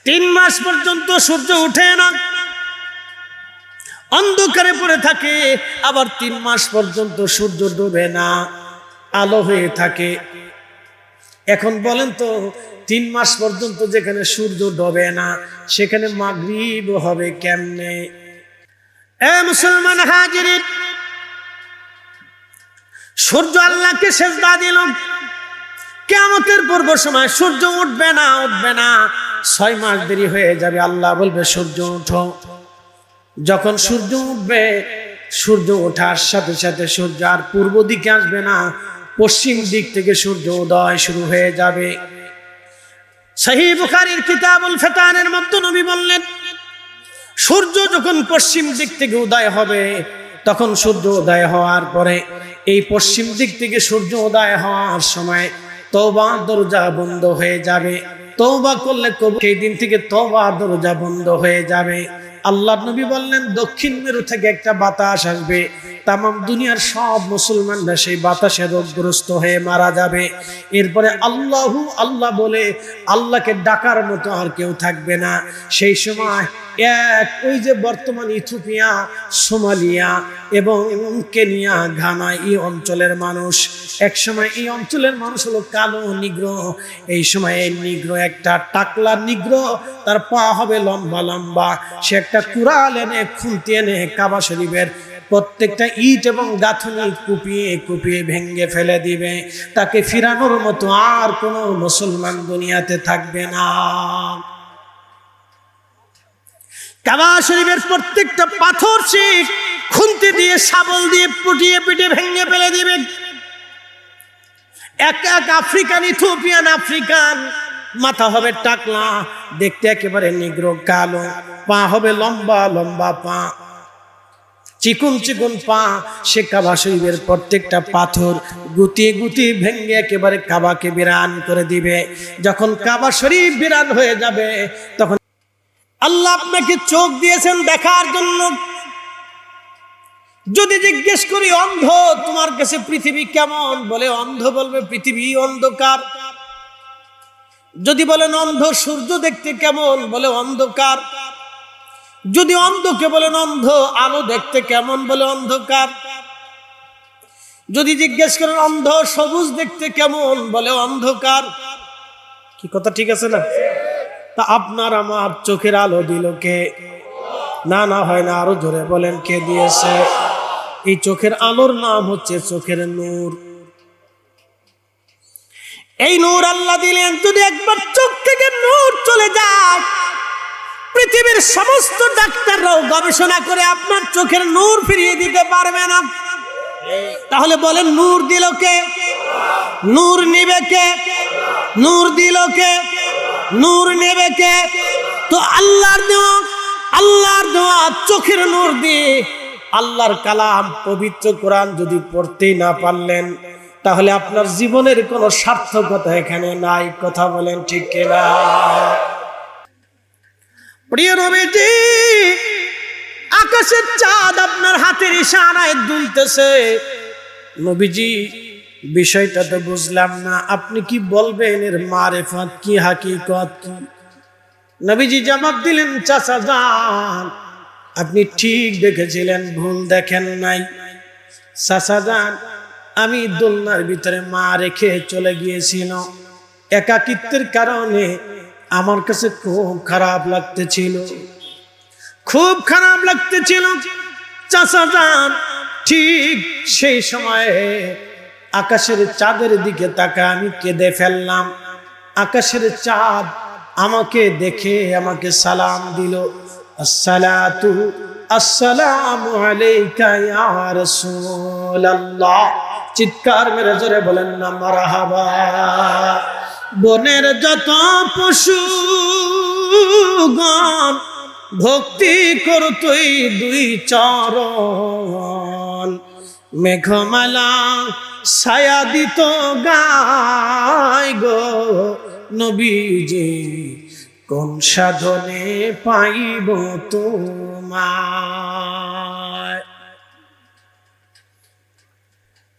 3 মাস পর্যন্ত সূর্য উঠে না, অন্ধকারে পড়ে থাকে, আবার 3 মাস পর্যন্ত সূর্য ডোবে না, আলো হয়ে থাকে। এখন বলেন তো 3 মাস পর্যন্ত যেখানে সূর্য ডোবে না সেখানে মাগরিব হবে কেমনে? মুসলমান হাজিরিন, সূর্য আল্লাহকে সেজদা দিল, কিয়ামতের পূর্ব সময় সূর্য উঠবে না, উঠবে না, 6 মাস দেরি হয়ে যাবে। আল্লাহ বলবে সূর্য উঠো। যখন সূর্য উঠবে, সূর্য ওঠার সাথে সাথে সূর্য আর পূর্ব দিকে আসবে না, পশ্চিম দিক থেকে সূর্য উদয় শুরু হয়ে যাবে। সহিহ বুখারীর কিতাবুল ফিতানের মধ্যে নবী বললেন, সূর্য যখন পশ্চিম দিক থেকে উদয় হবে, তখন সূর্য উদয় হওয়ার পরে এই পশ্চিম দিক থেকে সূর্য উদয় হওয়ার সময় তওবার দরজা বন্ধ হয়ে যাবে। তওবা করলে সেই দিন থেকে তওবার দরজা বন্ধ হয়ে যাবে। আল্লাহর নবী বললেন, দক্ষিণ মেরু থেকে একটা বাতাস আসবে, তাম দুনিয়ার সব মুসলমানরা সেই বাতাসে রোগগ্রস্ত হয়ে মারা যাবে। এরপরে আল্লাহু আল্লাহ বলে আল্লাহকে ডাকার মতো আর কেউ থাকবে না। সেই সময় ওই যে বর্তমান ইথিওপিয়া, সোমালিয়া এবং কেনিয়া, ঘানা, এই অঞ্চলের মানুষ, এক সময় এই অঞ্চলের মানুষ হলো কালো নিগ্রো। এই সময় এই নিগ্রো একটা টাকলা নিগ্রো, তার পা হবে লম্বা লম্বা, সে একটা কুড়াল এনে খুন্তি এনে কাবা শরীফের প্রত্যেকটা ইট এবং গাঁথনি কুপিয়ে কুপিয়ে ভেঙে ফেলে দিবে। তাকে ফিরানোর মতো আর কোনো মুসলমান দুনিয়াতে থাকবে না। কাবা শরীফের প্রত্যেকটা পাথর সে খুন্তি দিয়ে, শাবল দিয়ে পুটিয়ে পিটে ভেঙে ফেলে দিবে। এক এক আফ্রিকান, ইথিওপিয়ান আফ্রিকান, মাথা হবে টাকলা, দেখতে একেবারে নিগ্রো কালো, পা হবে লম্বা লম্বা পা, চিকুন চিকুন পা। সে কাবা শরীফের প্রত্যেকটা পাথর গুটিয়ে গুটিয়ে ভেঙে একেবারে কাবাকে বিরান করে দিবে। যখন কাবা শরীফ বিরান হয়ে যাবে, তখন আল্লাহ আপনাকে চোখ দিয়েছেন দেখার জন্য। যদি জিজ্ঞেস করি অন্ধ তোমার কাছে পৃথিবী কেমন, বলে অন্ধ বলবে পৃথিবী অন্ধকার। যদি বলেন অন্ধ সূর্য দেখতে কেমন, বলে অন্ধকার। যদি অন্ধকে বলেন অন্ধ আলো দেখতে কেমন, বলে অন্ধকার। যদি জিজ্ঞেস করেন অন্ধ সবুজ দেখতে কেমন, বলে অন্ধকার। কি কথা ঠিক আছে না? তা আপনার আমার চোখের আলো দিল কে? না না হয় না, আরো জোরে বলেন কে দিয়েছে? এই চোখের আলোর নাম হচ্ছে চোখের নূর। এই নূর আল্লাহ দিলেন, যদি একবার চোখ থেকে নূর চলে যায়, পৃথিবীর সমস্ত ডাক্তাররাও গবেষণা করে আপনার চোখের নূর ফিরিয়ে দিতে পারবে না। তাহলে বলেন, নূর দিল কে? নূর নিবে কে? নূর দিল কে? নূর নেবে কে? তো আল্লাহর দেওয়া চোখের নূর দিয়ে আল্লাহর কালাম পবিত্র কোরআন যদি পড়তেই না পারলেন, তাহলে আপনার জীবনের কোনো সার্থকতা এখানে নাই। কথা বলেন ঠিক কিনা? প্রিয় নবীজি, আকাশের চাঁদ আপনার হাতের ইশারায় দুলতেছে। নবীজি, বিষয়টা তো বুঝলাম না, আপনি কি বলবেন? এর মারেফাত কি, হাকিকত কি? নবীজি জবাব দিলেন, চাচা যান, আপনি ঠিক দেখেছিলেন, ভুল দেখেন নাই। চাচা যান, আমি দোলনার ভিতরে মা রেখে চলে গিয়েছিল। একাকিত্বের কারণে আমার কাছে খুব খারাপ লাগতেছিল, খুব খারাপ লাগতেছিল। চাচা যান, ঠিক সেই সময়ে আকাশের চাঁদের দিকে তাকায় আমি কেঁদে ফেললাম। আকাশের চাঁদ আমাকে দেখে আমাকে সালাম দিল, আসসালাতু আসসালামু আলাইকা ইয়া রাসূলুল্লাহ। চিৎকার মেরে জোরে বলেন না মারহাবা। বনের যত পশুগণ ভক্তি করতই দুই চরণ, মেঘমালা ছায়া দিত গায় গো নবীজি, কোন সাধনে পাইব তোমায়।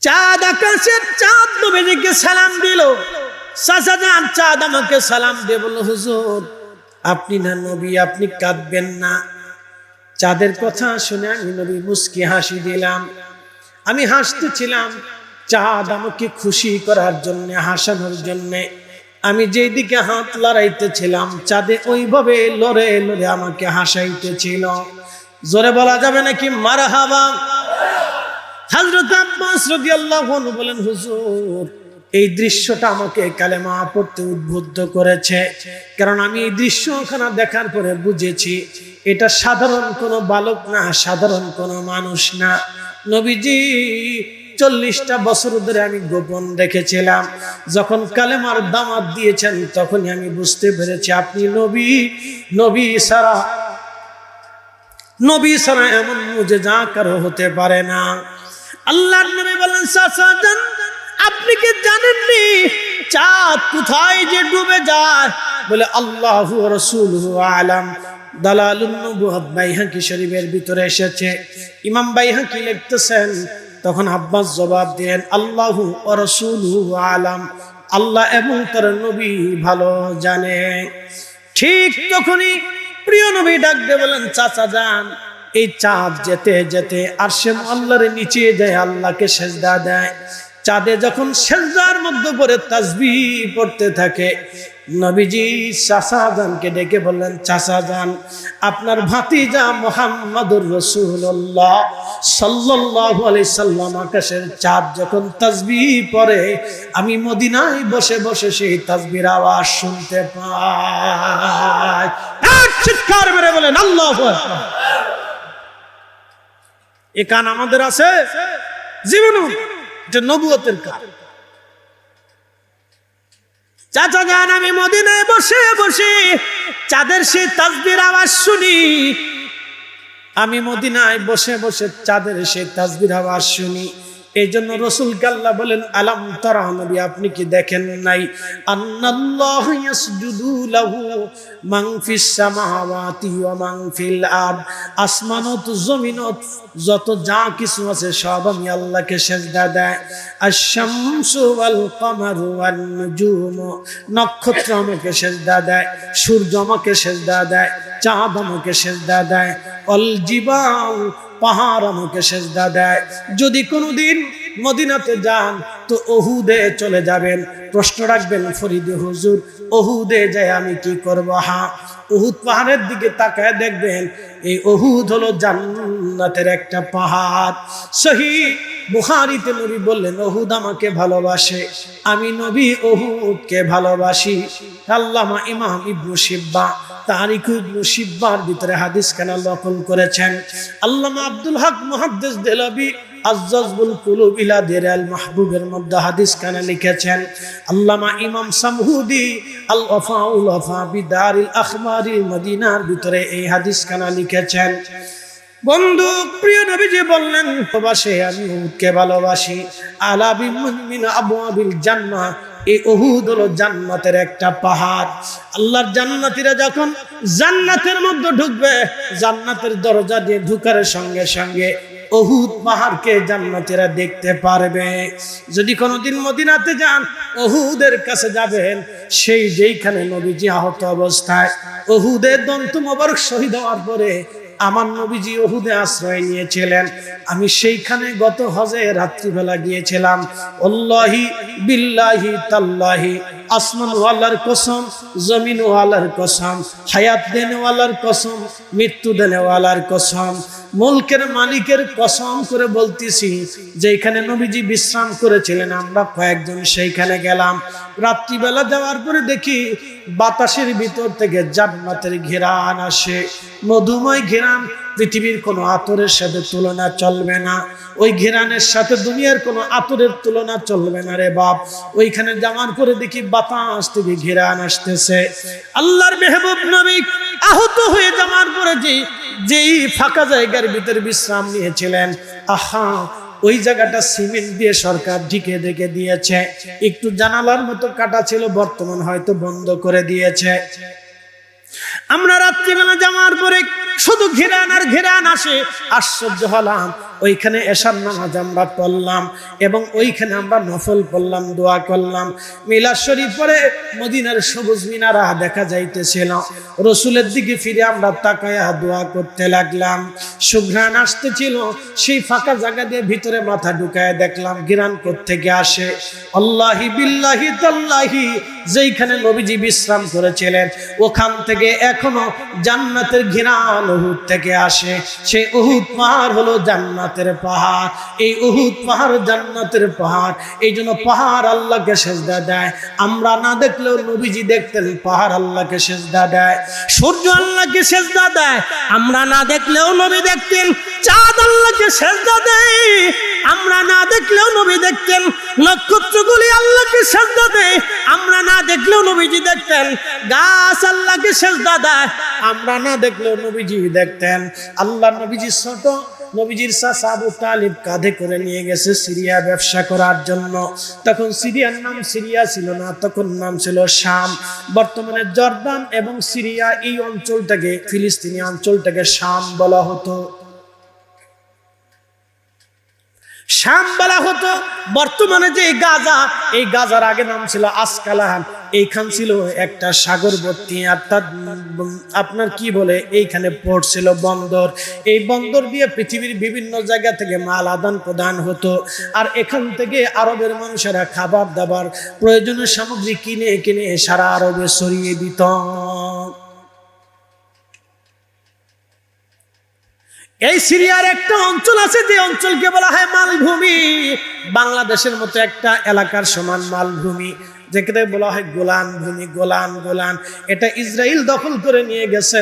চাঁদ, আকাশের চাঁদ নবীজিকে সালাম দিল। চাচা যান, চাঁদ আমাকে সালাম দিয়ে বলল, হুজুর আপনি না নবী, আপনি কাঁদবেন না। চাঁদের কথা শুনে আমি নবী মুস্কি হাসি দিলাম। আমি হাসতেছিলাম, চাঁদ আমাকে খুশি করার জন্য, হাসানোর জন্য। আমি যেদিকে হাত লড়াইতেছিলাম, চাঁদে ওইভাবে লড়ে লড়ে আমাকে হাসাইতেছিল। জোরে বলা যাবে নাকি মারহাবা? হযরত আব্বাস রাদিয়াল্লাহু আনহু বলেন, হুজুর এই দৃশ্যটা আমাকে কালেমা পড়তে উদ্বুদ্ধ করেছে, কারণ আমি এই দৃশ্যখানা দেখার পরে বুঝেছি এটা সাধারণ কোনো বালক না, সাধারণ কোনো মানুষ না। নবীজি 40টা বছর ধরে আমি গোপন রেখেছিলাম, যখন কালেমার দাওয়াত দিয়েছেন তখনই আমি বুঝতে পেরেছি আপনি নবী। নবী ছাড়া এমন মুজিজা কারো হতে পারে না। আল্লাহর নবী বলেন, চাচা যান, আপনি কি জানেননি চাঁদ কোথায় যে ডুবে যায়? বলে, আল্লাহু ওয়া রাসূলুহু আলাম। দালালুন নবুওয়াত বাইহাকি শরীফের ভিতরে এসেছে। ইমাম বাইহাকি লিখতেছেন, তখন আব্বাস জবাব দিলেন, আল্লাহু ওয়া রাসূলুহু আলাম, আল্লাহ এবং তার নবী ভালো জানে। ঠিক তখনই প্রিয় নবী ডাক দিয়ে বলেন, চাচা যান, এই চাঁদ যেতে যেতে আরশে আল্লাহর নিচে যায়, আল্লাহকে সেজদা দেয়। চাঁদে যখন সেজদার মধ্যে পড়ে তাসবিহ পড়তে থাকে, নবীজি চাচা জানকে ডেকে বললেন, চাচা জান, আপনার ভাতিজা মুহাম্মদুর রাসূলুল্লাহ সাল্লাল্লাহু আলাইহি সাল্লাম আকাশের চাঁদ যখন তাসবিহ পড়ে, আমি মদিনায় বসে বসে সেই তাসবিহর আওয়াজ শুনতে পাই। এক চিৎকার মেরে বলেন আল্লাহু আকবার। এ কান আমাদের আছে জীবনে, এটা নবুয়তের কান। চাচা জান, আমি মদিনায় বসে বসে চাঁদের সেই তাসবিহর আওয়াজ শুনি। আমি মদিনায় বসে বসে চাঁদের সেই তাসবিহর আওয়াজ শুনি। এই জন্য রাসূলকে আল্লাহ বলেন, আলাম তারা, নবী আপনি কি দেখেন নাই, আন্নাল্লাহু ইয়াসজুদু লাহু মান ফিস সামাওয়াতি ওয়া মান ফিল আরদ, আসমানত জমিনত যত যা কিছু আছে সব আমি আল্লাহকে সিজদা দেয়। আশ-শামসু ওয়াল কমারু ওয়ান নুজুম, নক্ষত্র আমাকে সিজদা দেয়, সূর্য আমাকে সিজদা দেয়, চাঁদ আমাকে সিজদা দেয়, অল জিবাল পাহাড় আমাকে সেজদা দেয়। যদি কোনোদিন মদিনাতে যান তো উহুদে চলে যাবেন, প্রশ্ন রাখবেন, ফরিদে হুজুর উহুদে যায় আমি কি করব? হ্যাঁ, উহুদ পাহাড়ের দিকে তাকায় দেখবেন এই উহুদ হলো জান্নাতের একটা পাহাড়। সহিহ বুখারীতে নবী বললেন উহুদ আমাকে ভালোবাসে, আমি নবী উহুদকে ভালোবাসি। আল্লামা ইমাম ইবনে শিব্বা তারিখ ইবনে শিব্বার ভিতরে হাদিস খানা নকল করেছেন। আল্লামা আব্দুল হক মুহাদ্দিস দেলভী আজ্জাজবুল কুলুব ইলা দিরাল মাহবুবের মধ্যে হাদিস খানা লিখেছেন। আল্লামা ইমাম সামহুদি আল ওয়াফাউল ওয়াফা বিদারিল আখবারি মদিনার ভিতরে এই হাদিস খানা লিখেছেন। বন্ধু প্রিয় নবীজি বললেন ভালোবাসে, আমি উহুদকে ভালোবাসি। আলা বিমিন আবওয়াবিল জান্নাহ, এই উহুদ হলো জান্নাতের একটা পাহাড়। আল্লাহর জান্নাতীরা যখন জান্নাতের মধ্যে ঢুকবে, জান্নাতের দরজা দিয়ে ঢুকার সঙ্গে সঙ্গে উহুদ পাহাড়কে জান্নাতীরা দেখতে পারবে। যদি কোনোদিন মদিনাতে যান, উহুদের কাছে যাবেন, সেই যেইখানে নবীজি আহত অবস্থায় উহুদের দন্ত মোবারক শহীদ হওয়ার পরে আমার নবীজি উহুদে আশ্রয় নিয়েছিলেন, আমি সেইখানে গত হজে রাত্রিবেলা গিয়েছিলাম। আল্লাহি বিল্লাহি তাল্লাহি, আসমান ওয়ালার কসম, জমিন ওয়ালার কসম, হায়াত দেনে ওয়ালার কসম, মৃত্যু দেনে ওয়ালার কসম, মুলকের মালিকের কসম করে বলতেছি, যেখানে নবীজি বিশ্রাম করেছিলেন আমরা কয়েকজন সেইখানে গেলাম। রাত্রিবেলা যাওয়ার পরে দেখি বাতাসের ভিতর থেকে জান্নাতের ঘেরান আসে, মধুময় ঘেরান। পৃথিবীর কোনো আতরের সাথে তুলনা চলবে না, ওই ঘেরানের সাথে দুনিয়ার কোনো আতরের তুলনা চলবে না রে বাপ। ওইখানে যাওয়ার পরে দেখি বাতাস থেকে ঘেরান আসতেছে। আল্লাহর মেহবুব নবী আহত হয়ে যাওয়ার পরে যেই ফাঁকা জায়গার ভিতরে বিশ্রাম নিয়েছিলেন, আহা ওই জায়গাটা সিমেন্ট দিয়ে সরকার ঢেকে ঢেকে দিয়েছে। একটু জানালার মতো কাটা ছিল, বর্তমান হয়তো বন্ধ করে দিয়েছে। আমরা রাত্রিবেলা যাওয়ার পরে শুধু ঘেরান আর ঘেরান আসে, আশ্চর্য হলাম। ওইখানে এশার নামাজ আমরা পড়লাম এবং ওইখানে আমরা নফল পড়লাম, দোয়া করলাম। মিলাদ শরীফ পরে মদিনার সবুজ মিনারা দেখা যাইতেছিল, রসুলের দিকে ফিরে আমরা তাকায়া দোয়া করতে লাগলাম। সুঘ্রাণ আসতেছিল, সেই ফাঁকা জায়গা দিয়ে ভিতরে মাথা ঢুকায় দেখলাম ঘেরান কোত্থেকে আসে। আল্লাহি বিল্লাহি তাল্লাহি, যেইখানে নবীজি বিশ্রাম করেছিলেন ওখান থেকে এখনো জান্নাতের ঘেরান উহুদ থেকে আসে। সেই উহুদ পাহাড় হলো জান্নাতের পাহাড়। এই উহুদ পাহাড় জান্নাতের পাহাড়। এই জন্য পাহাড় আল্লাহকে সেজদা দেয়। আমরা না দেখলেও নবীজি দেখতেন পাহাড় আল্লাহকে সেজদা দেয়। সূর্য আল্লাহকে সেজদা দেয়, আমরা না দেখলেও নবী দেখতেন। চাঁদ আল্লাহকে সেজদা দেয়, আমরা না দেখলেও নবী দেখতেন। নক্ষত্রগুলি আল্লাহকে সেজদা দেয়, আমরা না দেখলেও নবীজি দেখতেন। গাছ আল্লাহকে সেজদা দেয়, আমরা না দেখলেও নবীজি দেখতেন। আল্লাহ নবীজি ছোট, নবীজির চাচা আবু তালিব কাঁধে করে নিয়ে গেছে সিরিয়া ব্যবসা করার জন্য। তখন সিরিয়ার নাম সিরিয়া ছিল না, তখন নাম ছিল শাম। বর্তমানে জর্দান এবং সিরিয়া এই অঞ্চলটাকে, ফিলিস্তিনি অঞ্চলটাকে শাম বলা হতো, শাম বলা হতো। বর্তমানে যে গাজা, এই গাজার আগে নাম ছিল আসকালান। এইখান ছিল একটা সাগরবর্তী, অর্থাৎ আপনার কি বলে, এইখানে পোর্ট ছিল, বন্দর। এই বন্দর দিয়ে পৃথিবীর বিভিন্ন জায়গা থেকে মাল আদান প্রদান হতো। আর এখান থেকে আরবের মানুষেরা খাবার দাবার প্রয়োজনীয় সামগ্রী কিনে কিনে সারা আরবে ছড়িয়ে দিত। এই সিরিয়ার একটা অঞ্চল আছে, যে অঞ্চলকে বলা হয় মালভূমি। বাংলাদেশের মতো একটা এলাকার সমান মালভূমি, যেখানে বলা হয় গোলান ভূমি। গোলান এটা ইসরায়েল দখল করে নিয়ে গেছে।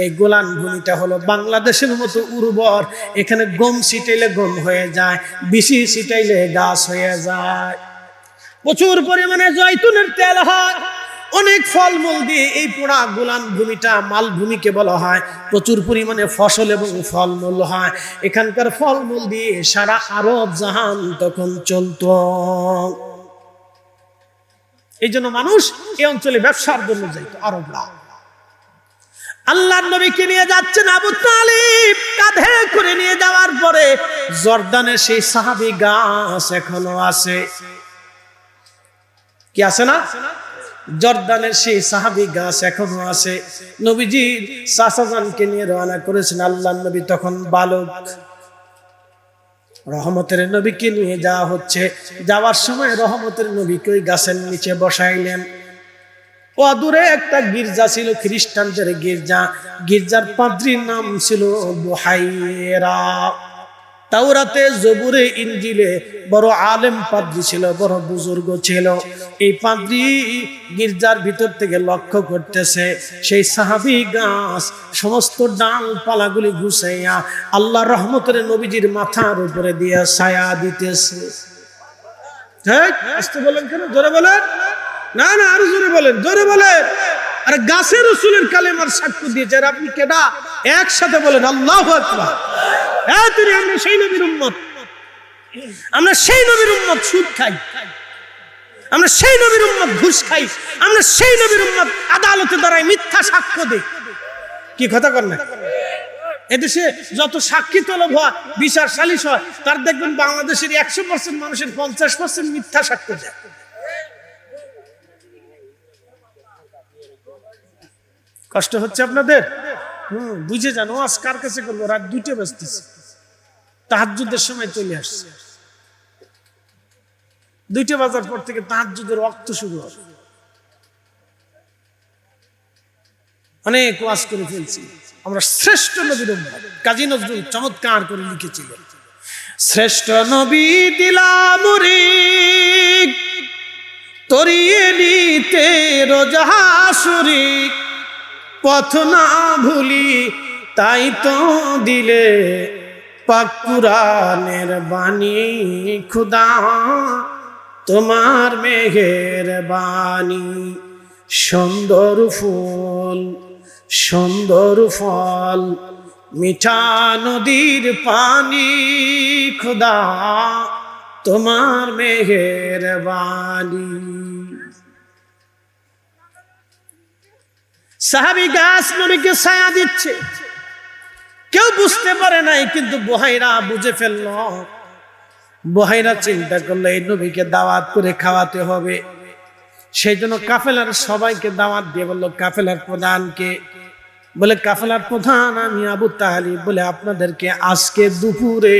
এই গোলান ভূমিটা হলো বাংলাদেশের মতো উর্বর। এখানে গম ছিটাইলে গম হয়ে যায়, বিচি ছিটাইলে গাছ হয়ে যায়। প্রচুর পরিমাণে জয়তুনের তেল হয়, অনেক ফলমূল দিয়ে এই পুরা গোলান ভূমিটা মালভূমিকে বলা হয়। প্রচুর পরিমাণে ফসল এবং ফলমূল হয়। এখানকার ফলমূল দিয়ে সারা আরব জাহান তখন চলত। এই জন্য মানুষ এই অঞ্চলে ব্যবসার জন্য যাইত, আরবরা। আল্লাহর নবীকে নিয়ে যাচ্ছেন আবু তালিব, কাঁধে করে নিয়ে যাওয়ার পরে জর্দানের সেই সাহাবী গাছ এখনো আছে। কি আছে না? জর্দানের সেই সাহাবী গাছ এখনো আছে। নবীজি চাচাজানকে নিয়ে রওনা করেছেন। আল্লাহর নবী তখন বালক। রহমতের নবীকে নিয়ে যাওয়া হচ্ছে। যাওয়ার সময় রহমতের নবীকে ওই গাছের নিচে বসাইলেন। ও দূরে একটা গির্জা ছিল, খ্রিস্টানদের গির্জা। গির্জার পাদ্রীর নাম ছিল বুহাইরা। তাওরাতে, জবুরে, ইনজিলে বড় আলেম পাদ্রী ছিল, বড় বুজুর্গ ছিল। এই পাদ্রী গির্জার ভিতর থেকে লক্ষ্য করতেছে সেই সাহাবী গাছ সমস্ত ডালপালাগুলি গুছাইয়া আল্লাহ রহমতের নবীজির মাথার উপরে দিয়ে ছায়া দিতেছে। আস্তে বলেন কেন, জোরে বলেন না, না আরো জোরে বলেন, জোরে বলেন। আর গাছের রাসূলের কালেমার সাক্ষ্য দিয়েছে। আর আপনি কেডা? একসাথে বলেন আল্লাহু আকবার। আমরা সেই নবীর উম্মত, আমরা সেই নবীর উম্মত সুদ খাই, আমরা সেই নবীর উম্মত ঘুষ খাই, আমরা সেই নবীর উম্মত আদালতে দাঁড়ায় মিথ্যা সাক্ষ্য দেই। কি কথা কর না? এদেশে যত সাক্ষী তলব হয়, বিচার সালিশ হয়, তার দেখবেন বাংলাদেশের 100% মানুষের 50% মিথ্যা সাক্ষ্য দেয়। কষ্ট হচ্ছে আপনাদের? বুঝে যান। ওয়াজ কার কাছে করবো? রাত 2টা বাজতেছে, তাহাজ্জুদের সময় চলে আসছে। 2টা বাজার পর থেকে তাহাজ্জুদের ওয়াক্ত শুরু হবে। অনেক ওয়াজ করে ফেলছি। আমরা শ্রেষ্ঠ নবীর উম্মত। কাজী নজরুল চমৎকার করে লিখেছিলেন, শ্রেষ্ঠ নবী দিলাম রে তরিয়ে নিতে রোজাহাসুরি, পথ না ভুলি তাই তো দিলে পাক কুরআনের বাণী, খুদা তোমার মেঘের বাণী। সুন্দর ফুল সুন্দর ফল মিঠা নদীর পানি, খুদা তোমার মেঘের বাণী। সাহাবী গাছ নবীকে ছায়া দিচ্ছে, কেউ বুঝতে পারে নাই, কিন্তু বুহাইরা বুঝে ফেলল। বুহাইরা চিন্তা করলো এই নবীকে দাওয়াত করে খাওয়াতে হবে। সেই জন্য কাফেলার সবাইকে দাওয়াত দিয়ে বললো, কাফেলার প্রধানকে বলে, কাফেলার প্রধান আমি আবু তালিব, বলে আপনাদেরকে আজকে দুপুরে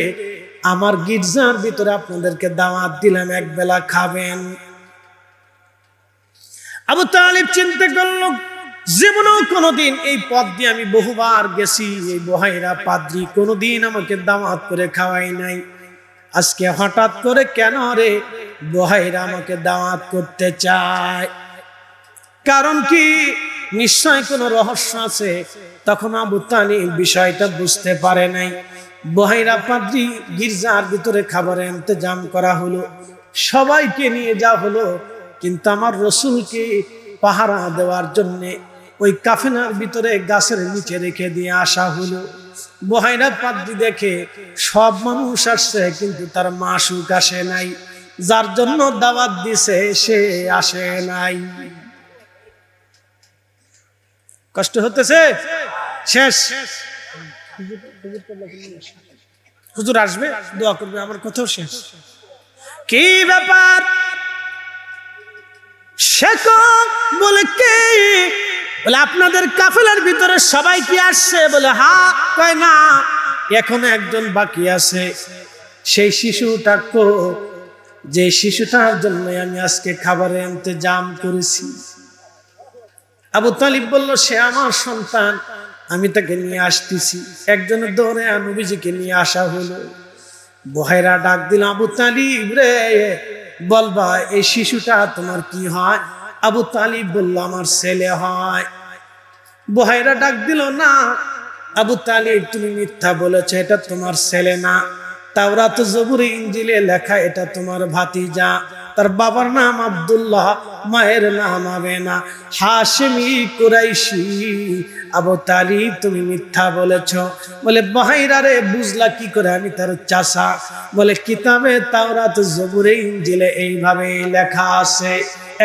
আমার গির্জার ভিতরে আপনাদেরকে দাওয়াত দিলাম, এক বেলা খাবেন। আবু তালিব চিন্তা করলো, জীবনেও কোনোদিন এই পথ দিয়ে আমি বহুবার গেছি, এই বুহাইরা পাদ্রী কোনোদিন আমাকে দাওয়াত করে খাওয়াই নাই, আজকে হঠাৎ করে কেন রে বুহাইরা আমাকে দাওয়াত করতে চায়? কারণ কি? নিশ্চয় কোনো রহস্য আছে। তখন আবু তালিব বিষয়টা বুঝতে পারে নাই। বুহাইরা পাদ্রী গির্জার ভিতরে খাবারের ইন্তজাম করা হলো, সবাইকে নিয়ে যাওয়া হলো, কিন্তু আমার রসুলকে পাহারা দেওয়ার জন্য ওই কাফেলার ভিতরে গাছের নিচে রেখে দিয়ে আসা হলো। বুহাইরা পাদ্রী দেখে সব মানুষ আসছে, কিন্তু তার মাসুক আসে নাই, যার জন্য দাওয়াত দিছে সে আসে নাই। কষ্ট হতেছে? শেষ। হুজুর আসবে, দোয়া করবে, আমার কথাও শেষ। কি ব্যাপার? শেখ বলে কে? বলে আপনাদের কাফেলার ভিতরে সবাই কি আসছে? বলে হ্যাঁ। কয় না, এখনো একজন বাকি আছে। সেই শিশুটা কো? যে শিশুটার জন্য আমি আজকে খাবারের ইন্তজাম করেছি। আবু তালিব বলল, সে আমার সন্তান, আমি তাকে নিয়ে আসতেছি। একজনের দৌড়ে নবীজিকে নিয়ে আসা হলো। বুহাইরা ডাক দিল, আবু তালিব রে, বলবা এই শিশুটা তোমার কি হয়? আবু তালিব বলল, আমার ছেলে হয়। বুহাইরা ডাক দিল, না আবু তালিব, তুমি মিথ্যা বলেছো, এটা তোমার ছেলে না। তাওরাত, জবুর, ইনজিলে লেখা এটা তোমার ভাতিজা। তার বাবার নাম আব্দুল্লাহ, মায়ের নাম আমেনা, হাশেমি কুরাইশি। আবু তালিব, তুমি মিথ্যা বলেছো। বলে বুহাইরা রে, বুঝলা কি করে আমি তার চাচা? বলে কিতাবে তাওরাত, জবুরে, ইনজিলে এইভাবে লেখা আছে।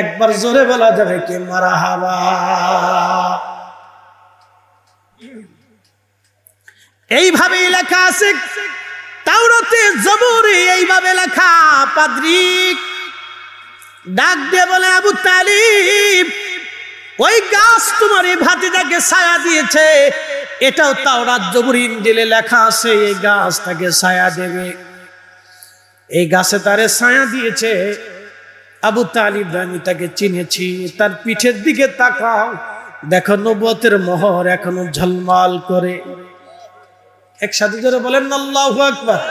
একবার জোরে বলা যাবে কি মারহাবা? এইভাবেই লেখা আছে তাওরাতে, জবুরে, এইভাবে লেখা। পাদ্রী ডাক দিয়ে বলে, আবু তালিব, ওই গাছ তোমার এই ভাতিজাকে ছায়া দিয়েছে, এটাও তাওরাত, জবুর, ইনজিলে লেখা আছে। এই গাছ তাকে ছায়া দেবে, এই গাছে তারে ছায়া দিয়েছে। আবু তালিব, আমি তাকে চিনেছি। তার পিঠের দিকে তাকাও, দেখো নবুয়তের মোহর এখনো ঝলমল করে। একসাথে জোরে বলেন আল্লাহু আকবার।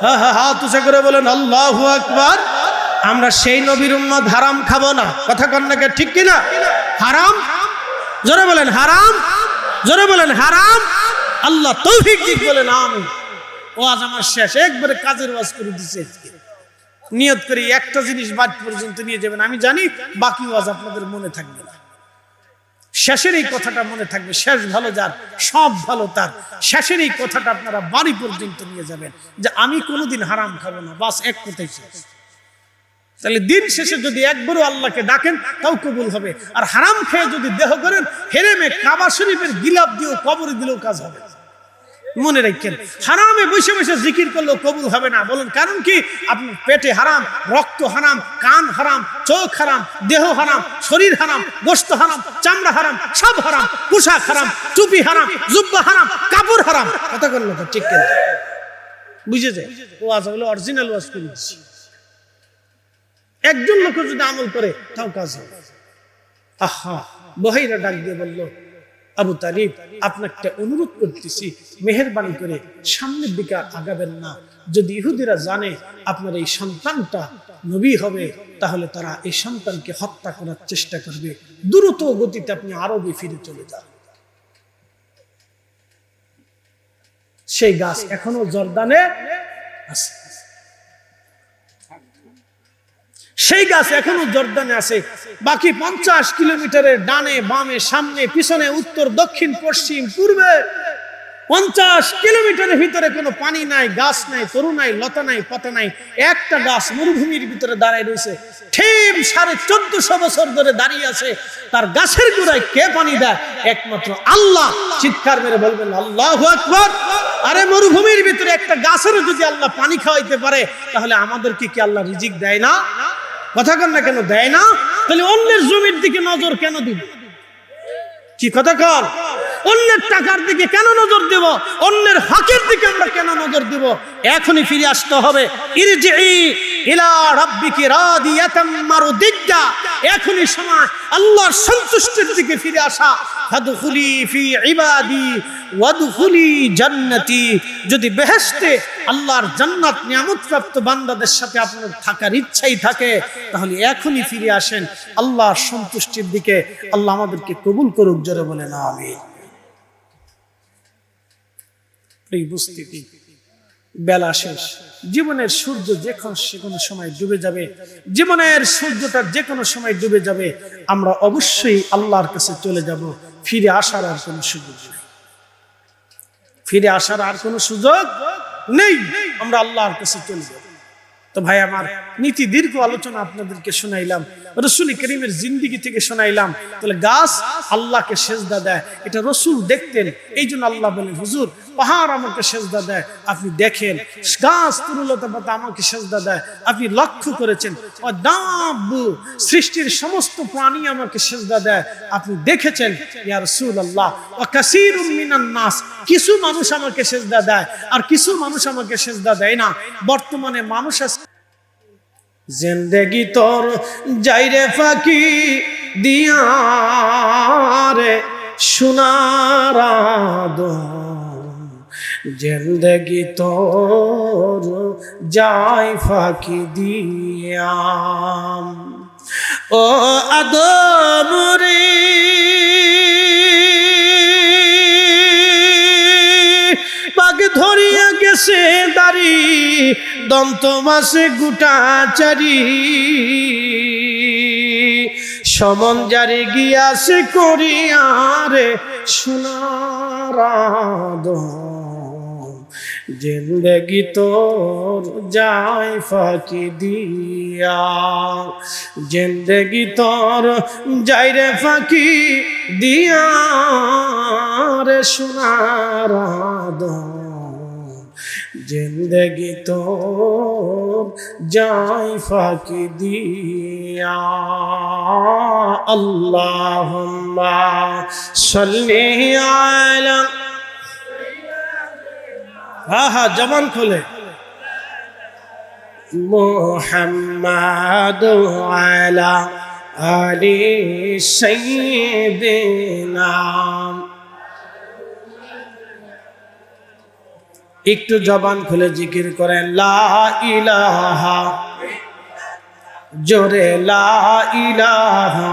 হ্যাঁ হ্যাঁ, হাত উঁচু করে বলেন আল্লাহু আকবার। আমরা সেই নবীর উম্মত, হারাম খাবো না। কথা কন নাকি, ঠিক কিনা? হারাম, জোরে বলেন হারাম, জোরে বলেন হারাম। আল্লাহ তৌফিক দিক, বলেন আমিন। ওয়াজ আমার শেষ, একবারে কাজের ওয়াজ করে দিচ্ছে। নিয়ত করি একটা জিনিস বাদ পর্যন্ত নিয়ে যাবেন, আমি জানি বাকি ওয়াজ আপনাদের মনে থাকবে না। শেষের এই কথাটা মনে থাকবে, শেষ ভালো যার সব ভালো তার। শেষের এই কথাটা আপনারা বাড়ি পর্যন্ত নিয়ে যাবেন যে আমি কোনোদিন হারাম খাবো না, বাস এক কথাই শেষ। তাহলে দিন শেষে যদি একবারও আল্লাহকে ডাকেন তাও কবুল হবে। আর হারাম খেয়ে যদি দেহ করেন, হেরেমে কাবা শরীফের গিলাপ দিয়েও কবরে দিলেও কাজ হবে। মনে রাখেন, হারামে বসে বসে জিকির করলেও কবুল হবে না। বলুন কারণ কি? আপনার পেটে হারাম, রক্ত হারাম, কান হারাম, চোখ হারাম, দেহ হারাম, শরীর হারাম, গোশত হারাম, চামড়া হারাম, সব হারাম, পোশাক হারাম, টুপি হারাম, জুব্বা হারাম, কাপড় হারাম। কথা বললো তো ঠিক কেন? বুঝে যায় ওয়াজ হলো অরিজিনাল ওয়াজ করে দিচ্ছি। একজন লোক যদি আমল করে তাও কাজ হবে। আহা, বহিরা ডাক দিয়ে বলল, আবু তালিব, আপনাকে অনুরোধ করতেছি, মেহেরবানি করে সামনের দিকে আগাবেন না। যদি ইহুদিরা জানে আপনার এই সন্তানটা নবী হবে, তাহলে তারা এই সন্তানকে হত্যা করার চেষ্টা করবে। দ্রুত গতিতে আপনি আরবে ফিরে চলে যান। সেই গাছ এখনো জর্দানে আছে, সেই গাছ এখনো জর্দানে আছে। বাকি 50 কিলোমিটারের ডানে বামে সামনে পিছনে উত্তর দক্ষিণ পশ্চিম পূর্বে 50 কিলোমিটারের ভিতরে কোনো পানি নাই, গাছ নাই, তরু নাই, লতা নাই, পাতা নাই। একটা গাছ মরুভূমির ভিতরে দাঁড়ায় রয়েছে, ঠিক 1450 বছর ধরে দাঁড়িয়ে আছে। তার গাছের গোড়ায় কে পানি দেয়? একমাত্র আল্লাহ। চিৎকার মেরে বলবেন আল্লাহু আকবার। আরে মরুভূমির ভিতরে একটা গাছেরও যদি আল্লাহ পানি খাওয়াইতে পারে, তাহলে আমাদেরকে কি আল্লাহ রিজিক দেয় না? কথা কন না কেন, দেয় না? তাহলে অন্যের জমির দিকে নজর কেন দিব? কি কথা কন? অন্যের টাকার দিকে কেন নজর দেব? অন্যের হকের দিকে আমরা কেন নজর দেব? এখনই ফিরে আসতে হবে। ইরজিই ইলা রাব্বিকি রাদিয়াতাম মারদিয়া। এখনই সময় আল্লাহর সন্তুষ্টির দিকে ফিরে আসা। ফাদখুলি ফি ইবাদি ওয়াদখুলি জান্নাতি। যদি বেহেশতে আল্লাহর জান্নাত নিয়ামত প্রাপ্ত বান্দাদের সাথে আপনার থাকার ইচ্ছাই থাকে, তাহলে এখনই ফিরে আসেন আল্লাহর সন্তুষ্টির দিকে। আল্লাহ আমাদেরকে কবুল করুক, জোরে বলেন আমিন। বেলা শেষ, জীবনের সূর্য যে কোনো সময় ডুবে যাবে। জীবনের সূর্যটা যে কোনো সময় ডুবে যাবে। আমরা অবশ্যই আল্লাহর কাছে চলে যাব। ফিরে আসার আর কোনো সুযোগ নেই, ফিরে আসার আর কোনো সুযোগ নেই। আমরা আল্লাহর কাছে চলে যাব। তো ভাই আমার, নীতি দীর্ঘ আলোচনা আপনাদেরকে শোনাইলাম, রসুল করিমের জিন্দিগি থেকে শোনাইলাম। তাহলে গাছ আল্লাহকে সেজদা দেয়, এটা রসুল দেখতেন। এই জন্য আল্লাহ বলেন, হুজুর পাহাড় আমাকে সেজদা দেয়, আপনি দেখেন। গাছ তরুলতা পাতা আমাকে সেজদা দেয়, আপনি লক্ষ্য করেছেন। সৃষ্টির সমস্ত প্রাণী আমাকে সেজদা দেয়, আপনি দেখেছেন। ইয়া রাসূলুল্লাহ, ওয়া কাসীরুম মিনান নাস, কিছু মানুষ আমাকে সেজদা দেয় আর কিছু মানুষ আমাকে সেজদা দেয় না। বর্তমানে মানুষ জিন্দেগি তোর যাইরে ফাঁকি দিয়া রে সোনার আদম, জিন্দেগি তোর যাই ফাঁকি দিয়া। ও আদম রে, পাগ ধরিয়া গেছে দাড়ি, দন্ত মাসে গুটা চারি, সমন জারি গিয়াছে করিয়ারে সোনার আদম, জিন্দেগি তোর যায় ফাঁকি দিয়া, জিন্দেগি তোর যাই রে ফাঁকি দিয়া রে সোনার আদম, জিন্দেগি তোর যায় ফাঁকি দিয়া। আল্লাহুম্মা সাল্লি আলা, হ্যাঁ জবান খোলে, মুহাম্মাদ আলা আলি সাইয়্যিদিনা। একটু জবান খুলে জিকির করেন লা ইলাহা, জোরে লা ইলাহা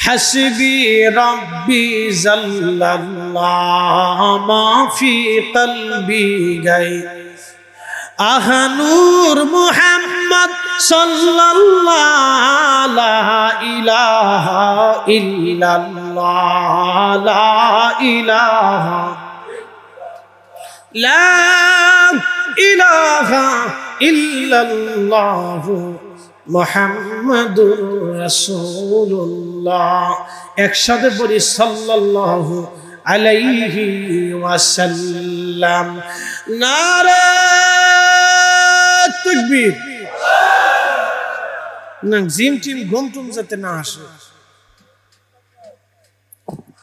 হাসবি রব্বি জাল্লাল্লাহ মা ফি কলবি গাই আহানুর মুহাম্মদ সাল্লাল্লাহু লা ইলাহা ইল্লাল্লাহ লা ইলাহা লা ইলাহা ইল্লাল্লাহ মুহাম্মাদুর রাসূলুল্লাহ। একসাথে পড়ি সাল্লাল্লাহু আলাইহি ওয়াসাল্লাম। নারে তাকবীর। না জিম টিম ঘুম টুম যাতে না আসে।